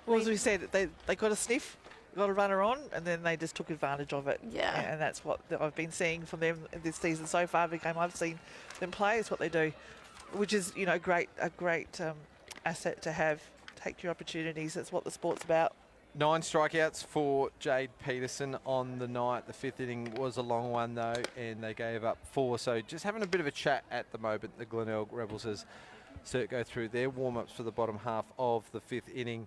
Well, as we said, they got a sniff, got a runner on, and then they just took advantage of it. Yeah. And that's what I've been seeing from them this season so far. Every game I've seen them play is what they do, which is, you know, a great asset to have. Take your opportunities. That's what the sport's about. 9 strikeouts for Jade Peterson on the night. The 5th inning was a long one, though, and they gave up 4. So just having a bit of a chat at the moment, the Glenelg Rebels, as Sturt go through their warm-ups for the bottom half of the 5th inning.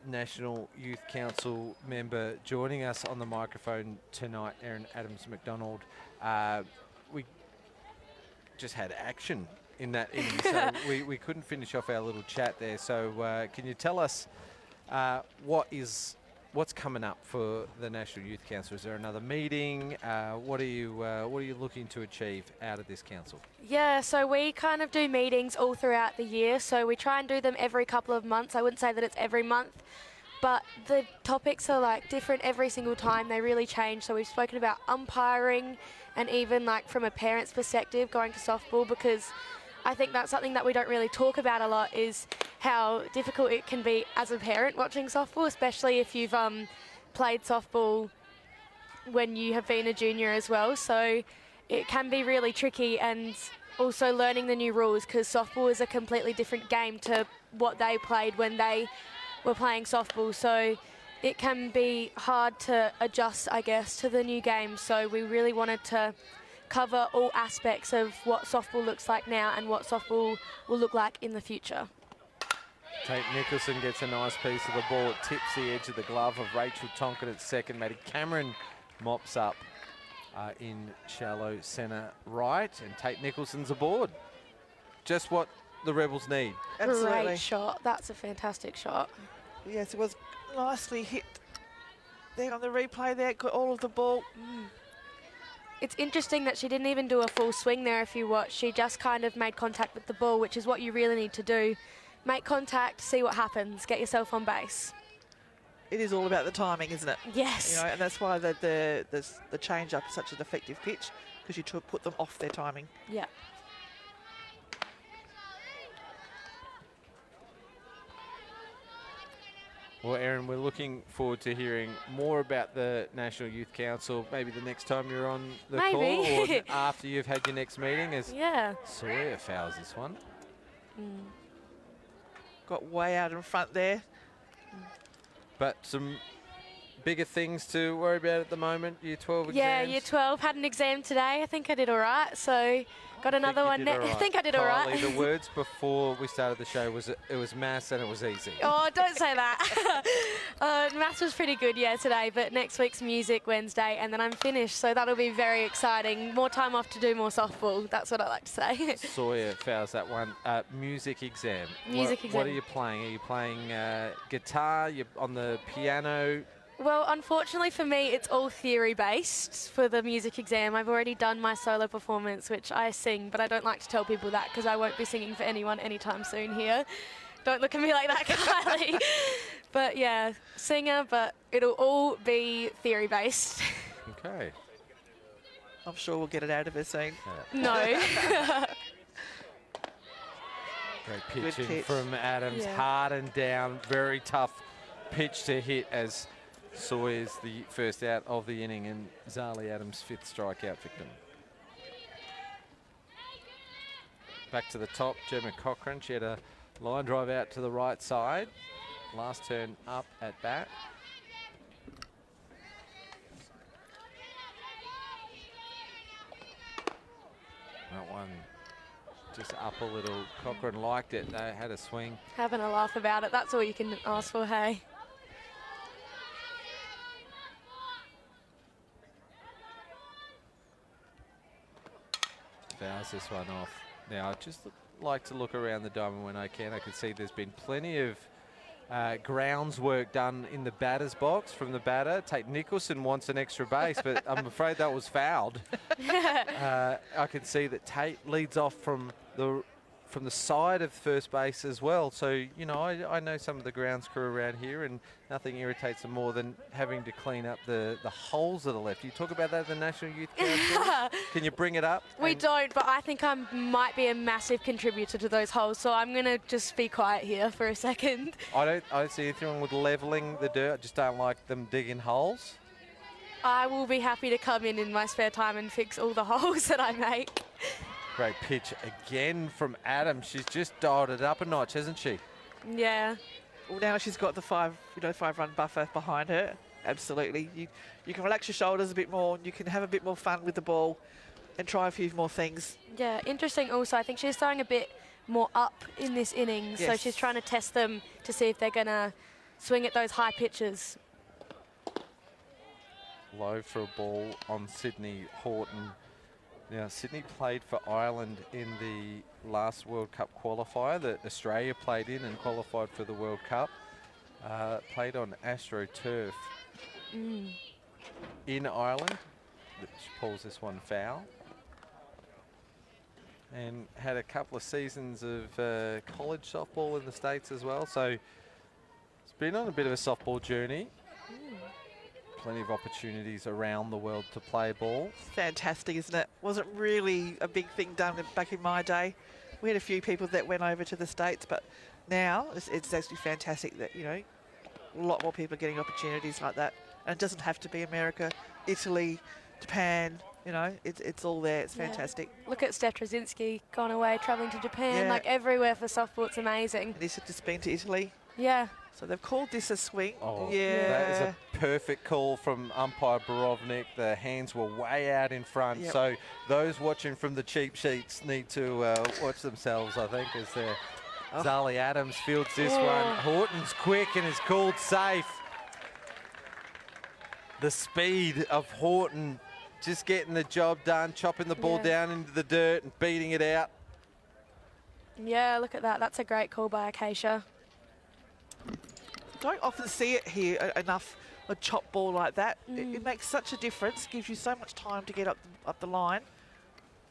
National Youth Council member joining us on the microphone tonight, Erin Adams-McDonald. We just had action in that inning, so we couldn't finish off our little chat there. So can you tell us what's coming up for the National Youth Council? Is there another meeting? What are you looking to achieve out of this council? Yeah, so we kind of do meetings all throughout the year. So we try and do them every couple of months. I wouldn't say that it's every month, but the topics are like different every single time. They really change. So we've spoken about umpiring, and even like from a parent's perspective, going to softball, because I think that's something that we don't really talk about a lot, is how difficult it can be as a parent watching softball, especially if you've played softball when you have been a junior as well. So it can be really tricky, and also learning the new rules, because softball is a completely different game to what they played when they were playing softball. So it can be hard to adjust, I guess, to the new game. So we really wanted to cover all aspects of what softball looks like now and what softball will look like in the future. Tate Nicholson gets a nice piece of the ball. It tips the edge of the glove of Rachel Tonkin at second. Maddie Cameron mops up in shallow centre right, and Tate Nicholson's aboard. Just what the Rebels need. Absolutely. Great shot. That's a fantastic shot. Yes, it was nicely hit there on the replay there. Got all of the ball. It's interesting that she didn't even do a full swing there if you watch. She just kind of made contact with the ball, which is what you really need to do. Make contact, see what happens, get yourself on base. It is all about the timing, isn't it? Yes. You know, and that's why the change-up is such an effective pitch, because you put them off their timing. Yeah. Well, Erin, we're looking forward to hearing more about the National Youth Council, maybe the next time you're on the call, or after you've had your next meeting, as Sawyer fouls this one. Got way out in front there. But some bigger things to worry about at the moment? Year 12 exams? Yeah, Year 12 had an exam today. I think I did all right. So got another one. I think I did all right. Kylie, the words before we started the show was it was maths and it was easy. Oh, don't say that. Maths was pretty good, yeah, today. But next week's music Wednesday, and then I'm finished. So that'll be very exciting. More time off to do more softball. That's what I like to say. Sawyer fouls that one. Music exam. Music exam. What are you playing? Are you playing guitar? You're on the piano? Well, unfortunately for me, it's all theory-based for the music exam. I've already done my solo performance, which I sing, but I don't like to tell people that because I won't be singing for anyone anytime soon here. Don't look at me like that, Kylie. But yeah, singer, but it'll all be theory-based. Okay. I'm sure we'll get it out of her soon. No. Great pitching pitch. from Adams. Yeah. Hard and down. Very tough pitch to hit as Sawyer's the first out of the inning and Zali Adams' 5th strikeout victim. Back to the top, Gemma Cochran. She had a line drive out to the right side. Last turn up at bat. That one just up a little. Cochran liked it. They had a swing. Having a laugh about it. That's all you can ask for, hey? Fouls this one off. Now, I just like to look around the diamond when I can. I can see there's been plenty of grounds work done in the batter's box from the batter. Tate Nicholson wants an extra base, but I'm afraid that was fouled. I can see that Tate leads off from the side of first base as well. So, you know, I know some of the grounds crew around here, and nothing irritates them more than having to clean up the holes that are left. You talk about that at the National Youth Council? Can you bring it up? We don't, but I think I might be a massive contributor to those holes, so I'm going to just be quiet here for a second. I don't see anything wrong with levelling the dirt. I just don't like them digging holes. I will be happy to come in my spare time and fix all the holes that I make. Great pitch again from Adams. She's just dialed it up a notch, hasn't she? Yeah. Well, now she's got the 5-run buffer behind her. Absolutely. You can relax your shoulders a bit more. You can have a bit more fun with the ball and try a few more things. Yeah, interesting also. I think she's throwing a bit more up in this inning, so Yes. she's trying to test them to see if they're going to swing at those high pitches. Low for a ball on Sydney Horton. Now, Sydney played for Ireland in the last World Cup qualifier that Australia played in and qualified for the World Cup. Played on AstroTurf in Ireland. She pulls this one foul. And had a couple of seasons of college softball in the States as well. So it's been on a bit of a softball journey. Plenty of opportunities around the world to play ball. Fantastic, isn't it? Wasn't really a big thing done back in my day. We had a few people that went over to the States, but now it's actually fantastic that, you know, a lot more people are getting opportunities like that. And it doesn't have to be America, Italy, Japan, you know, it's all there. It's fantastic. Look at Steph Trzynski gone away, travelling to Japan, Yeah. like everywhere for softball. It's amazing. And he's just been to Italy. Yeah. So they've called this a swing. Oh, yeah. That is a perfect call from umpire Borovnik. The hands were way out in front. Yep. So those watching from the cheap sheets need to watch themselves, I think, as Zali Adams fields this one. Horton's quick and is called safe. The speed of Horton just getting the job done, chopping the ball down into the dirt and beating it out. Yeah, look at that. That's a great call by Acacia. Don't often see it here enough, a chop ball like that. It makes such a difference, gives you so much time to get up the line.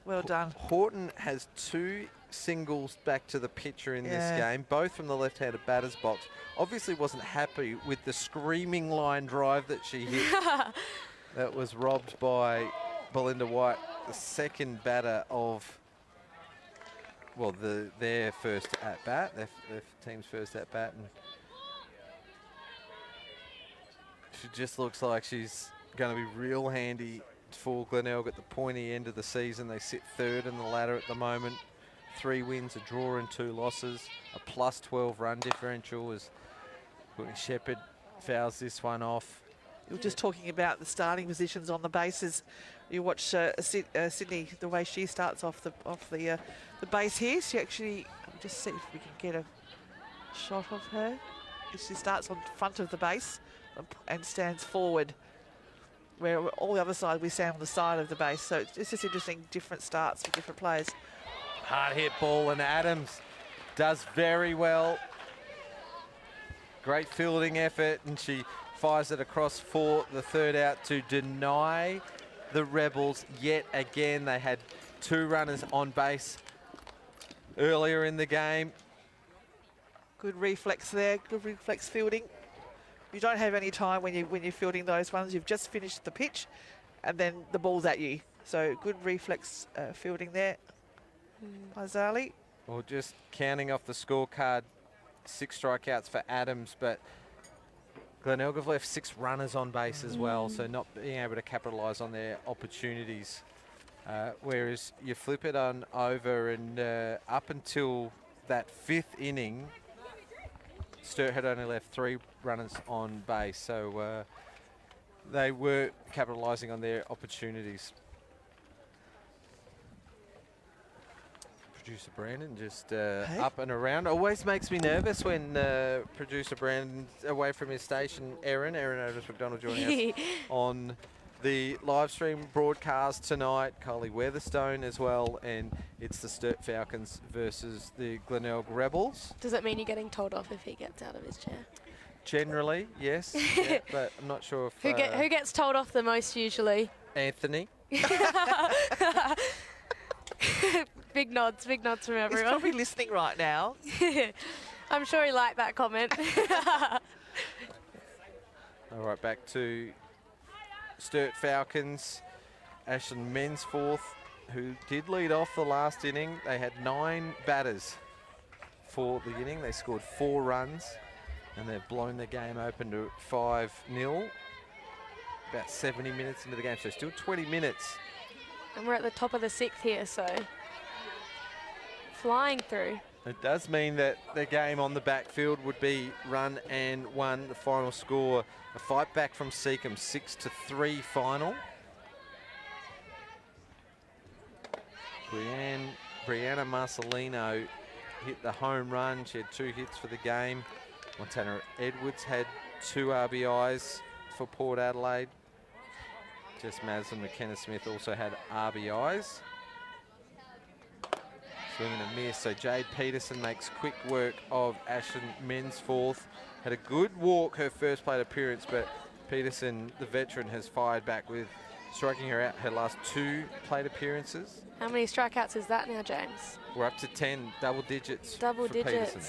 Well done. Horton has 2 singles back to the pitcher in this game, both from the left-handed batter's box. Obviously wasn't happy with the screaming line drive that she hit. That was robbed by Belinda White, the second batter of, well, their first at-bat, their team's first at-bat. And she just looks like she's going to be real handy for Glenelg at the pointy end of the season. They sit 3rd in the ladder at the moment. 3 wins, a draw and 2 losses. A plus 12 run differential as Courtney Shepherd fouls this one off. We were just talking about the starting positions on the bases. You watch Sydney, the way she starts off the base here. She actually, I'll just see if we can get a shot of her. She starts on front of the base and stands forward, where all the other side we stand on the side of the base. So it's just interesting, different starts for different players. Hard hit ball, and Adams does very well. Great fielding effort, and she fires it across for the third out to deny the Rebels yet again. They had 2 runners on base earlier in the game. Good reflex there, good reflex fielding. You don't have any time when you're fielding those ones. You've just finished the pitch, and then the ball's at you. So good reflex fielding there by Zali. Well, just counting off the scorecard, 6 strikeouts for Adams, but Glenelg have left 6 runners on base as well, so not being able to capitalise on their opportunities. Whereas you flip it on over, and up until that 5th inning, Sturt had only left 3 runners on base, so they were capitalising on their opportunities. Producer Brandon just up and around. Always makes me nervous when producer Brandon's away from his station. Erin Otis McDonald joining us on the live stream broadcast tonight. Kylie Weatherstone as well, and it's the Sturt Falcons versus the Glenelg Rebels. Does that mean you're getting told off if he gets out of his chair? Generally, yes, yeah, but I'm not sure if... Who gets told off the most usually? Anthony. Big nods from everyone. He's probably listening right now. I'm sure he liked that comment. All right, back to Sturt Falcons. Ashton Mensforth, who did lead off the last inning. They had 9 batters for the inning. They scored 4 runs, and they've blown the game open to 5-0. About 70 minutes into the game, so still 20 minutes. And we're at the top of the 6th here, so flying through. It does mean that the game on the backfield would be run and won. The final score, a fight back from Seacombe, 6-3 final. Brianna Marcelino hit the home run. She had 2 hits for the game. Montana Edwards had 2 RBIs for Port Adelaide. Jess Madison, McKenna Smith also had RBIs. Swing and a miss. So Jade Peterson makes quick work of Ashton Mensforth. Had a good walk her first plate appearance, but Peterson, the veteran, has fired back with striking her out her last 2 plate appearances. How many strikeouts is that now, James? We're up to 10, double digits. Double for digits. Peterson.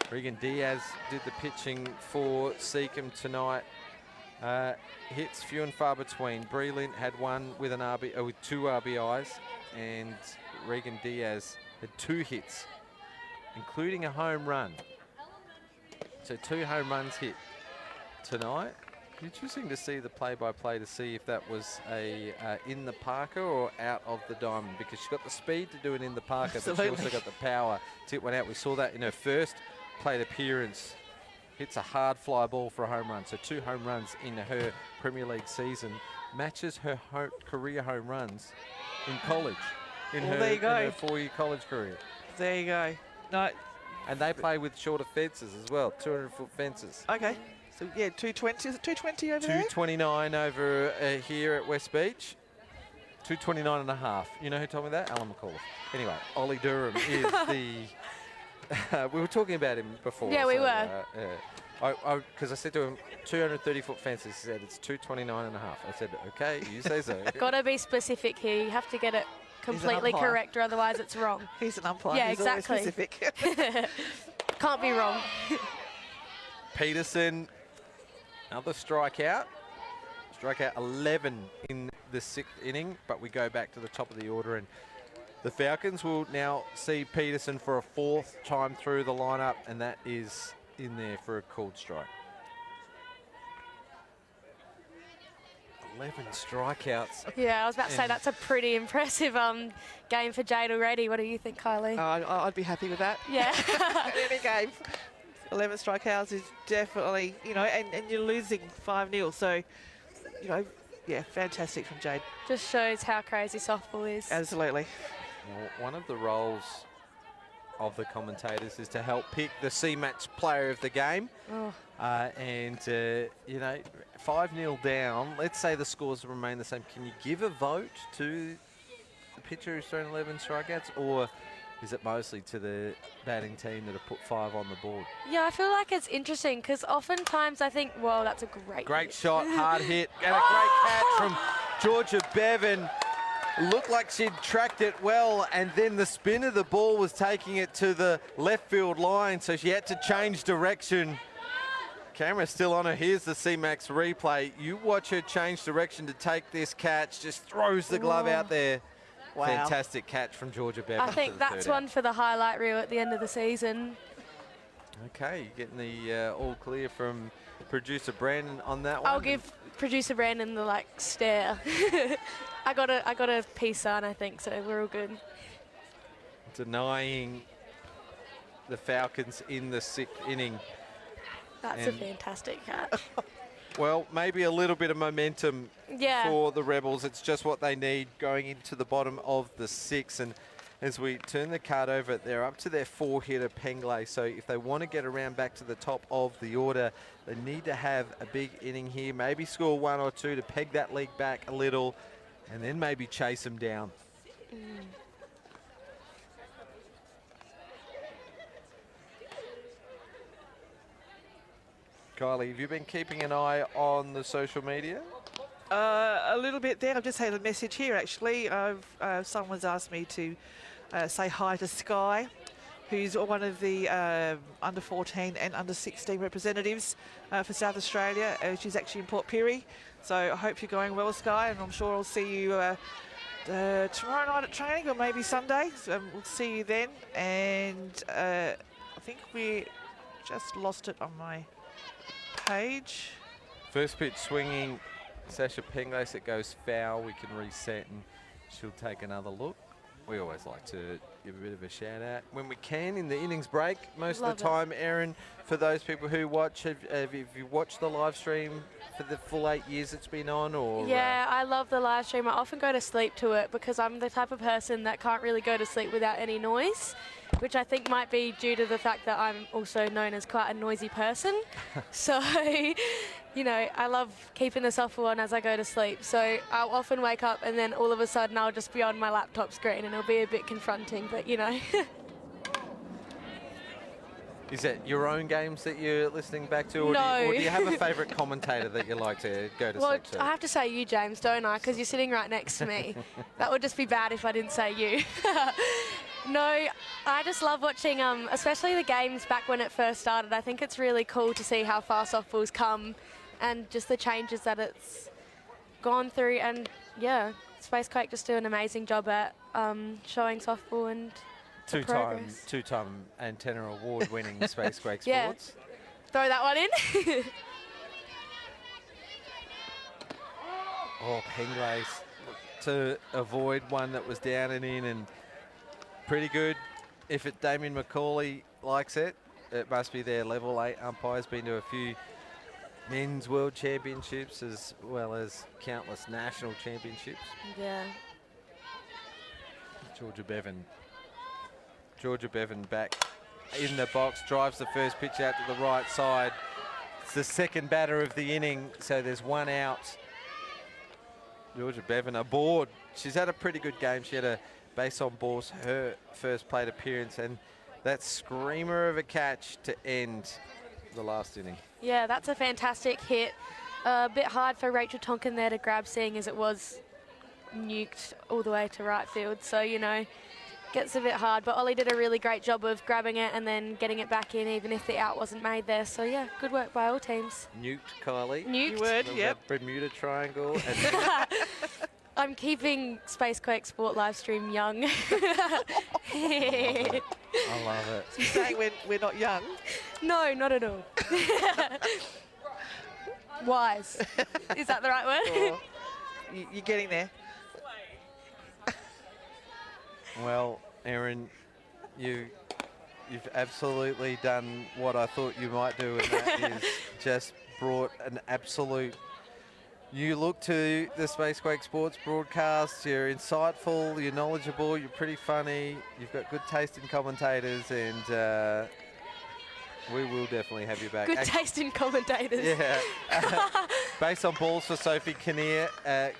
Regan Diaz did the pitching for Seacombe tonight. Hits few and far between. Bree Lint had 1 with with 2 RBIs, and Regan Diaz had 2 hits, including a home run. So 2 home runs hit tonight. Interesting to see the play-by-play to see if that was a in the Parker or out of the diamond, because she's got the speed to do it in the Parker, but she also got the power to hit one out. We saw that in her first plate appearance. Hits a hard fly ball for a home run. So 2 home runs in her Premier League season. Matches her career home runs in college. In her 4-year college career. There you go. No. And they play with shorter fences as well, 200-foot fences. Okay. So, yeah, 220. Is it 220 over there? 229 over here at West Beach. 229 and a half. You know who told me that? Alan McAuliffe. Anyway, Ollie Durham is the... we were talking about him before. Yeah, we were. Because I said to him, 230-foot fences. He said, it's 229 and a half. I said, okay, you say so. Got to be specific here. You have to get it completely correct, or otherwise it's wrong. He's an umpire. Yeah, He's exactly. always specific. Can't be wrong. Peterson, another strikeout. Strikeout 11 in the 6th inning, but we go back to the top of the order, and the Falcons will now see Peterson for a 4th time through the lineup, and that is in there for a called strike. 11 strikeouts. Yeah, I was about to say that's a pretty impressive game for Jade already. What do you think, Kylie? I'd be happy with that. Yeah. Any game. 11 strikeouts is definitely, and you're losing 5-0. So, yeah, fantastic from Jade. Just shows how crazy softball is. Absolutely. Well, one of the roles of the commentators is to help pick the C-Match player of the game. Oh. 5-0 down. Let's say the scores remain the same. Can you give a vote to the pitcher who's thrown 11 strikeouts, or is it mostly to the batting team that have put 5 on the board? Yeah, I feel like it's interesting because oftentimes I think, well, that's a great hit. Shot, hard hit, and a great catch from Georgia Bevan. Looked like she'd tracked it well, and then the spin of the ball was taking it to the left field line, so she had to change direction. Camera's still on her. Here's the C-Max replay. You watch her change direction to take this catch, just throws the glove out there. Wow. Fantastic catch from Georgia Bevan. I think that's one for the highlight reel at the end of the season. Okay, you're getting the all clear from producer Brandon on that one. I'll give producer Brandon the stare. I got a peace sign, I think, so we're all good. Denying the Falcons in the 6th inning. That's a fantastic catch. Well, maybe a little bit of momentum for the Rebels. It's just what they need going into the bottom of the 6th. And as we turn the card over, they're up to their 4-hitter Penglay. So if they want to get around back to the top of the order, they need to have a big inning here. Maybe score 1 or 2 to peg that lead back a little, and then maybe chase them down. Kylie, have you been keeping an eye on the social media? A little bit there. I've just had a message here, actually. Someone's asked me to say hi to Sky, who's one of the under 14 and under 16 representatives for South Australia. She's actually in Port Pirie. So I hope you're going well, Sky, and I'm sure I'll see you tomorrow night at training, or maybe Sunday. So we'll see you then. And I think we just lost it on my page. First pitch swinging, Sasha Penglis. It goes foul. We can reset and she'll take another look. We always like to give a bit of a shout out when we can in the innings break. Most of the time, Erin, for those people who watch, have you watched the live stream for the full 8 years it's been on? Or yeah, I love the live stream. I often go to sleep to it because I'm the type of person that can't really go to sleep without any noise, which I think might be due to the fact that I'm also known as quite a noisy person. So, I love keeping the softball on as I go to sleep. So I'll often wake up and then all of a sudden I'll just be on my laptop screen and it'll be a bit confronting, but Is that your own games that you're listening back to? Or No. Or do you have a favourite commentator that you like to go to sleep to? I have to say you, James, don't I? Because you're sitting right next to me. That would just be bad if I didn't say you. No, I just love watching, especially the games back when it first started. I think it's really cool to see how far softball's come and just the changes that it's gone through. And, yeah, Space Quake just do an amazing job at showing softball and Two-time Antenna Award-winning Space Quake Sports. Throw that one in. Penglace to avoid one that was down and in, and pretty good. If Damien McCauley likes it, it must be their level 8 umpire's been to a few men's world championships as well as countless national championships. Yeah. Georgia Bevan back in the box, drives the first pitch out to the right side. It's the second batter of the inning, so there's one out. Georgia Bevan aboard. She's had a pretty good game. She had a base on balls, her first plate appearance, and that screamer of a catch to end the last inning. Yeah, that's a fantastic hit. A bit hard for Rachel Tonkin there to grab, seeing as it was nuked all the way to right field. So, gets a bit hard, but Ollie did a really great job of grabbing it and then getting it back in, even if the out wasn't made there. So, yeah, good work by all teams. Nuked, Kylie. Nuked. Word, yep. Bermuda Triangle. I'm keeping Space Quake Sport live stream young. I love it. You're saying we're not young? No, not at all. Wise. Is that the right word? You're getting there. Well, Erin, you You've absolutely done what I thought you might do, and that is just brought an absolute new look to the Spacequake Sports broadcast. You're insightful, you're knowledgeable, you're pretty funny, you've got good taste in commentators, and we will definitely have you back. Good taste in commentators. Yeah. Base on balls for Sophie Kinnear.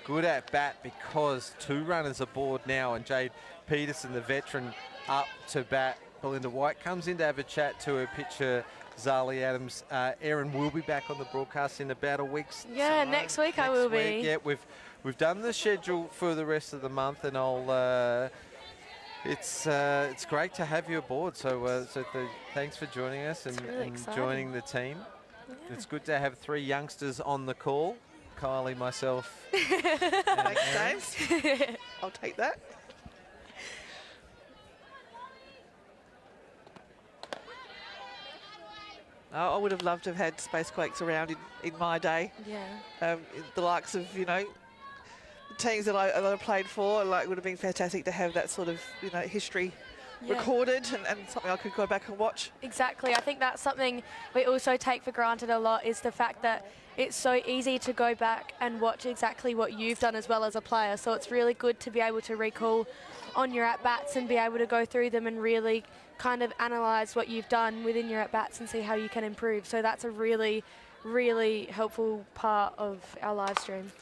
Good at bat because 2 runners aboard now, and Jade Peterson, the veteran, up to bat. Belinda White comes in to have a chat to her pitcher, Zali Adams. Erin will be back on the broadcast in about a week's time. Next week I will be. Yeah, we've done the schedule for the rest of the month, and I'll. It's great to have you aboard. So thanks for joining us and joining the team. Yeah. It's good to have 3 youngsters on the call. Kylie, myself. Thanks, James. I'll take that. I would have loved to have had Spacequakes around in my day. Yeah. The likes of, the teams that I played for, it would have been fantastic to have that sort of, history recorded and something I could go back and watch. Exactly. I think that's something we also take for granted a lot, is the fact that it's so easy to go back and watch exactly what you've done as well as a player. So it's really good to be able to recall on your at-bats and be able to go through them and really kind of analyse what you've done within your at-bats and see how you can improve. So that's a really, really helpful part of our live stream.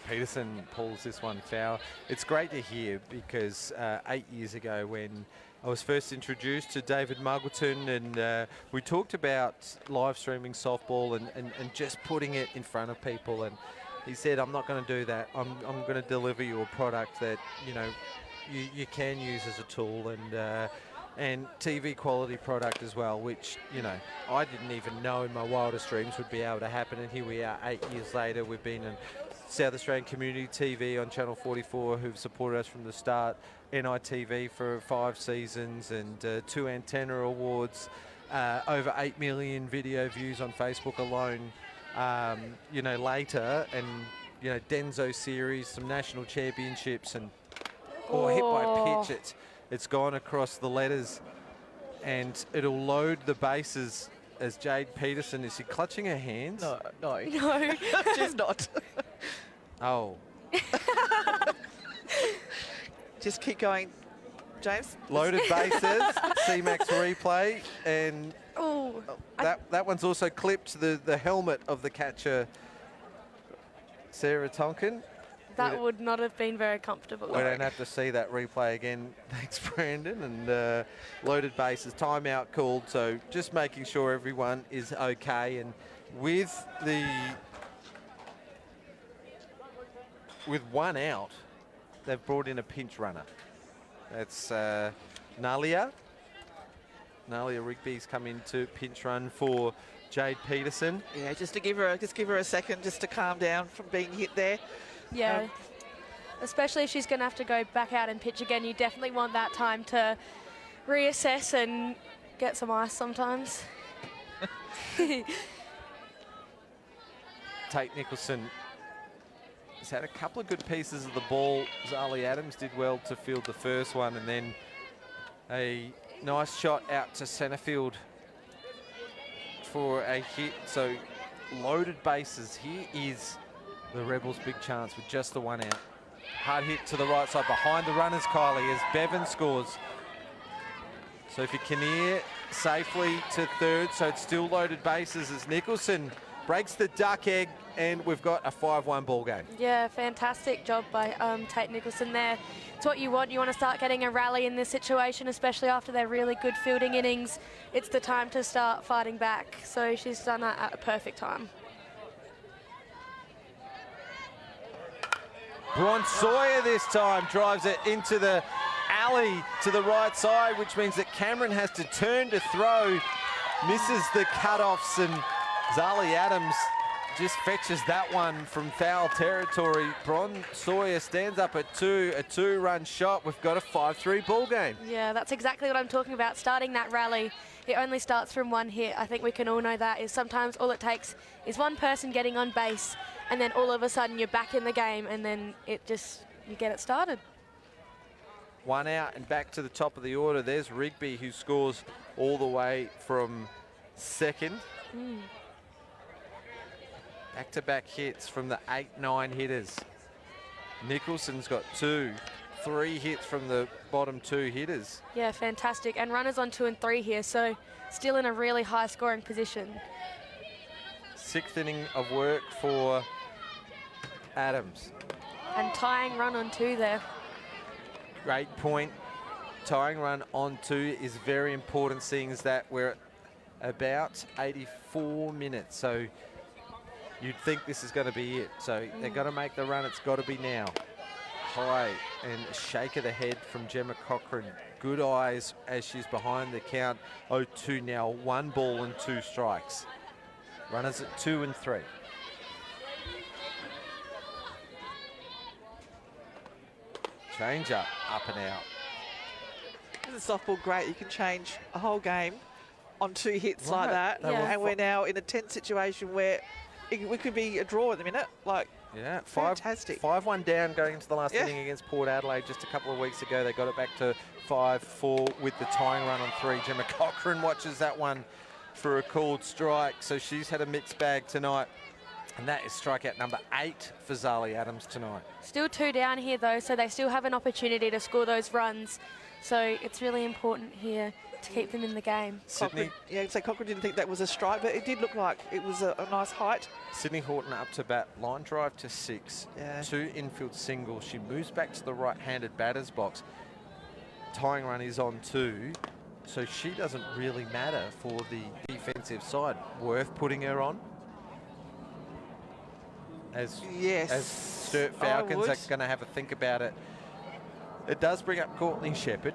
Peterson pulls this one foul. It's great to hear because 8 years ago, when I was first introduced to David Muggleton, and we talked about live streaming softball and just putting it in front of people, and he said, I'm not going to do that. I'm going to deliver you a product that you can use as a tool, and TV quality product as well, which I didn't even know in my wildest dreams would be able to happen, and here we are 8 years later. We've been in South Australian Community TV on Channel 44, who've supported us from the start, NITV for 5 seasons, and 2 antenna awards, over 8 million video views on Facebook alone, later, and, Denso series, some national championships, and hit by pitch, it's gone across the letters, and it'll load the bases as Jade Peterson, is she clutching her hands? No. She's not. Oh. Just keep going, James. Loaded bases, C-Max replay, and that one's also clipped the helmet of the catcher, Sarah Tonkin. That would not have been very comfortable. We don't have to see that replay again. Thanks, Brandon. And loaded bases, timeout called. So just making sure everyone is okay. And with 1 out, they've brought in a pinch runner. That's Nalia. Nalia Rigby's come in to pinch run for Jade Peterson. Yeah, just give her a second just to calm down from being hit there. Yeah, especially if she's going to have to go back out and pitch again. You definitely want that time to reassess and get some ice sometimes. Tate Nicholson has had a couple of good pieces of the ball. Zali Adams did well to field the first one, and then a nice shot out to centre field for a hit. So loaded bases. Here is the Rebels' big chance with just the 1 out. Hard hit to the right side behind the runners, Kylie, as Bevan scores. Sophie Kinnear safely to third, so it's still loaded bases as Nicholson breaks the duck egg, and we've got a 5-1 ball game. Yeah, fantastic job by Tate Nicholson there. It's what you want. You want to start getting a rally in this situation, especially after their really good fielding innings. It's the time to start fighting back. So she's done that at a perfect time. Bron Sawyer this time drives it into the alley to the right side, which means that Cameron has to turn to throw, misses the cutoffs, and Zali Adams just fetches that one from foul territory. Bron Sawyer stands up at 2, a 2-run shot. We've got a 5-3 ball game. Yeah, that's exactly what I'm talking about. Starting that rally, it only starts from 1 hit. I think we can all know that is sometimes all it takes is one person getting on base, and then all of a sudden you're back in the game, and then you get it started. 1 out and back to the top of the order. There's Rigby, who scores all the way from second. Back-to-back hits from the 8-9 hitters. Nicholson's got 2, 3 hits from the bottom 2 hitters. Yeah, fantastic. And runners on 2 and 3 here, so still in a really high-scoring position. 6th inning of work for Adams. And tying run on 2 there. Great point. Tying run on 2 is very important, seeing as that we're at about 84 minutes. So you'd think this is going to be it. So they're going to make the run. It's got to be now. High and a shake of the head from Gemma Cochran. Good eyes as she's behind the count. 0-2 now. 1 ball and 2 strikes. Runners at 2 and 3. Change up and out. Isn't softball great? You can change a whole game on 2 hits like that. Yeah. And we're now in a tense situation where we could be a draw at the minute. Like, yeah, fantastic. 5-1 down going into the last inning against Port Adelaide just a couple of weeks ago. They got it back to 5-4 with the tying run on 3. Gemma Cochran watches that one for a called strike. So she's had a mixed bag tonight. And that is strikeout number 8 for Zali Adams tonight. Still 2 down here, though, so they still have an opportunity to score those runs. So it's really important here to keep them in the game. Sydney, Cochran didn't think that was a strike, but it did look like it was a nice height. Sydney Horton up to bat, line drive to 6, 2 infield singles. She moves back to the right-handed batter's box. Tying run is on 2, so she doesn't really matter for the defensive side. Worth putting her on. As Sturt Falcons are going to have a think about it. It does bring up Courtney Shepherd.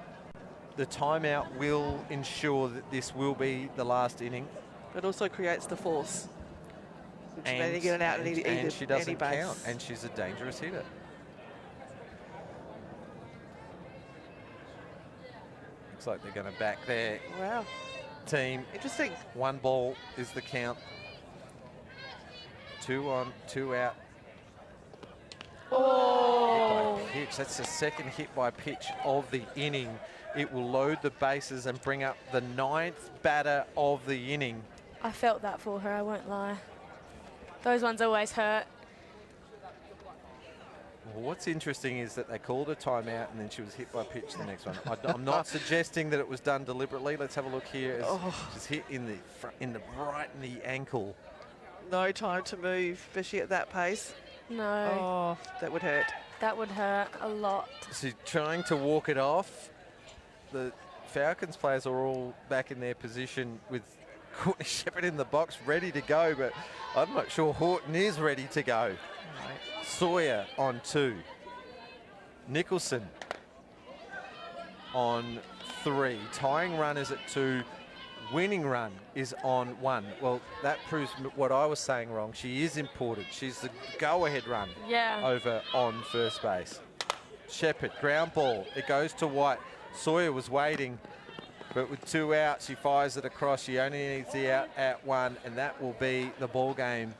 The timeout will ensure that this will be the last inning. But also creates the force. Which And, get it out and she doesn't any base. count, and she's a dangerous hitter. Looks like they're going to back their team. Interesting. 1 ball is the count. 2 on, 2 out. Oh! Hit by pitch. That's the second hit by pitch of the inning. It will load the bases and bring up the 9th batter of the inning. I felt that for her, I won't lie. Those ones always hurt. Well, what's interesting is that they called a timeout and then she was hit by pitch the next one. I'm not suggesting that it was done deliberately. Let's have a look here. She's hit in the front, right in the ankle. No time to move, especially at that pace. No. Oh, that would hurt. That would hurt a lot. She's trying to walk it off. The Falcons players are all back in their position with Courtney Shepherd in the box, ready to go, but I'm not sure Horton is ready to go. Right. Sawyer on 2. Nicholson on 3. Tying run is at 2. Winning run is on 1. Well, that proves what I was saying wrong. She is important. She's the go-ahead run over on first base. Shepherd, ground ball. It goes to White. Sawyer was waiting, but with 2 out, she fires it across. She only needs the out at 1, and that will be the ball game.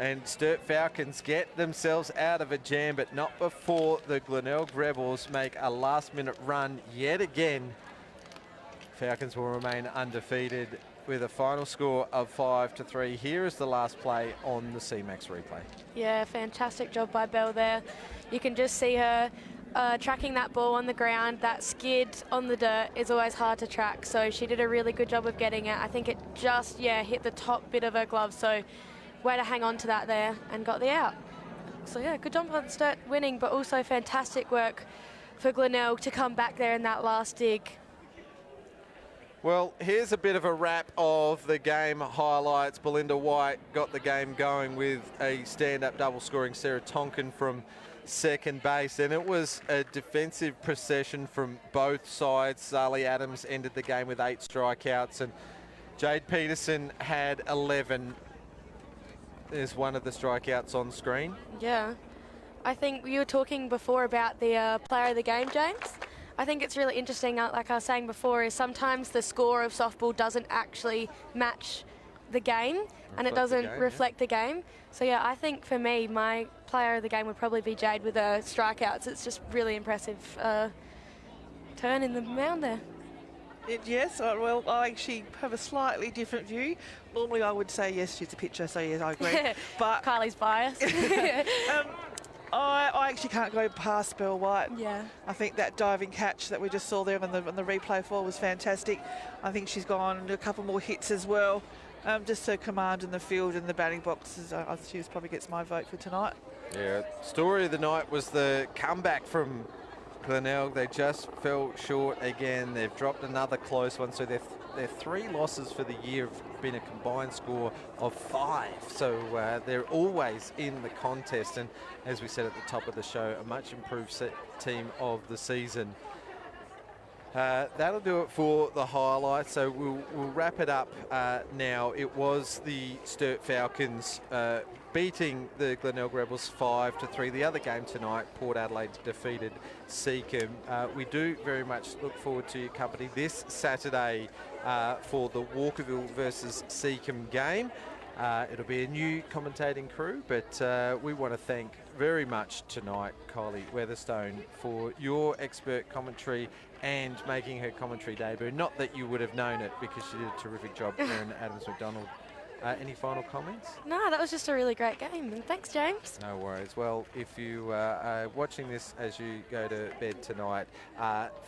And Sturt Falcons get themselves out of a jam, but not before the Glenelg Rebels make a last-minute run yet again. Falcons will remain undefeated with a final score of 5-3. Here is the last play on the C-Max replay. Yeah, fantastic job by Belle there. You can just see her tracking that ball on the ground. That skid on the dirt is always hard to track, so she did a really good job of getting it. I think it just, hit the top bit of her glove, so way to hang on to that there and got the out. So, good job on Sturt winning, but also fantastic work for Glenelg to come back there in that last dig. Well, here's a bit of a wrap of the game highlights. Belinda White got the game going with a stand-up double scoring Sarah Tonkin from second base, and it was a defensive procession from both sides. Zali Adams ended the game with 8 strikeouts, and Jade Peterson had 11. There's one of the strikeouts on screen. Yeah. I think you were talking before about the player of the game, James. I think it's really interesting, like I was saying before, is sometimes the score of softball doesn't actually match the game and it doesn't reflect the game. So, I think for me, my player of the game would probably be Jade with her strikeouts. It's just really impressive turn in the mound there. Yes, well, I actually have a slightly different view. Normally I would say yes, she's a pitcher, so yes, I agree. But Kylie's biased. I actually can't go past Belle White. Yeah. I think that diving catch that we just saw there on the replay for was fantastic. I think she's gone a couple more hits as well. Just her command in the field and the batting boxes, she probably gets my vote for tonight. Yeah, story of the night was the comeback from Glenelg. They just fell short again. They've dropped another close one, so their 3 losses for the year have been a combined score of 5. So they're always in the contest, and as we said at the top of the show, a much improved team of the season. That'll do it for the highlights. So we'll wrap it up now. It was the Sturt Falcons beating the Glenelg Rebels 5-3. The other game tonight, Port Adelaide defeated Seacombe. We do very much look forward to your company this Saturday for the Walkerville versus Seacombe game. It'll be a new commentating crew, but we want to thank very much tonight Kylie Weatherstone for your expert commentary and making her commentary debut. Not that you would have known it, because she did a terrific job, Erin Adams-McDonald. Any final comments? No, that was just a really great game. And thanks, James. No worries. Well, if you are watching this as you go to bed tonight,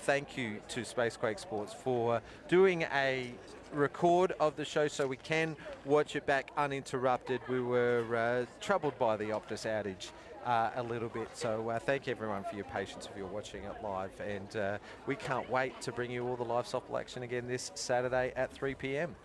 thank you to Spacequake Sports for doing a record of the show so we can watch it back uninterrupted. We were troubled by the Optus outage a little bit, so thank everyone for your patience if you're watching it live, and we can't wait to bring you all the live softball action again this Saturday at 3 p.m.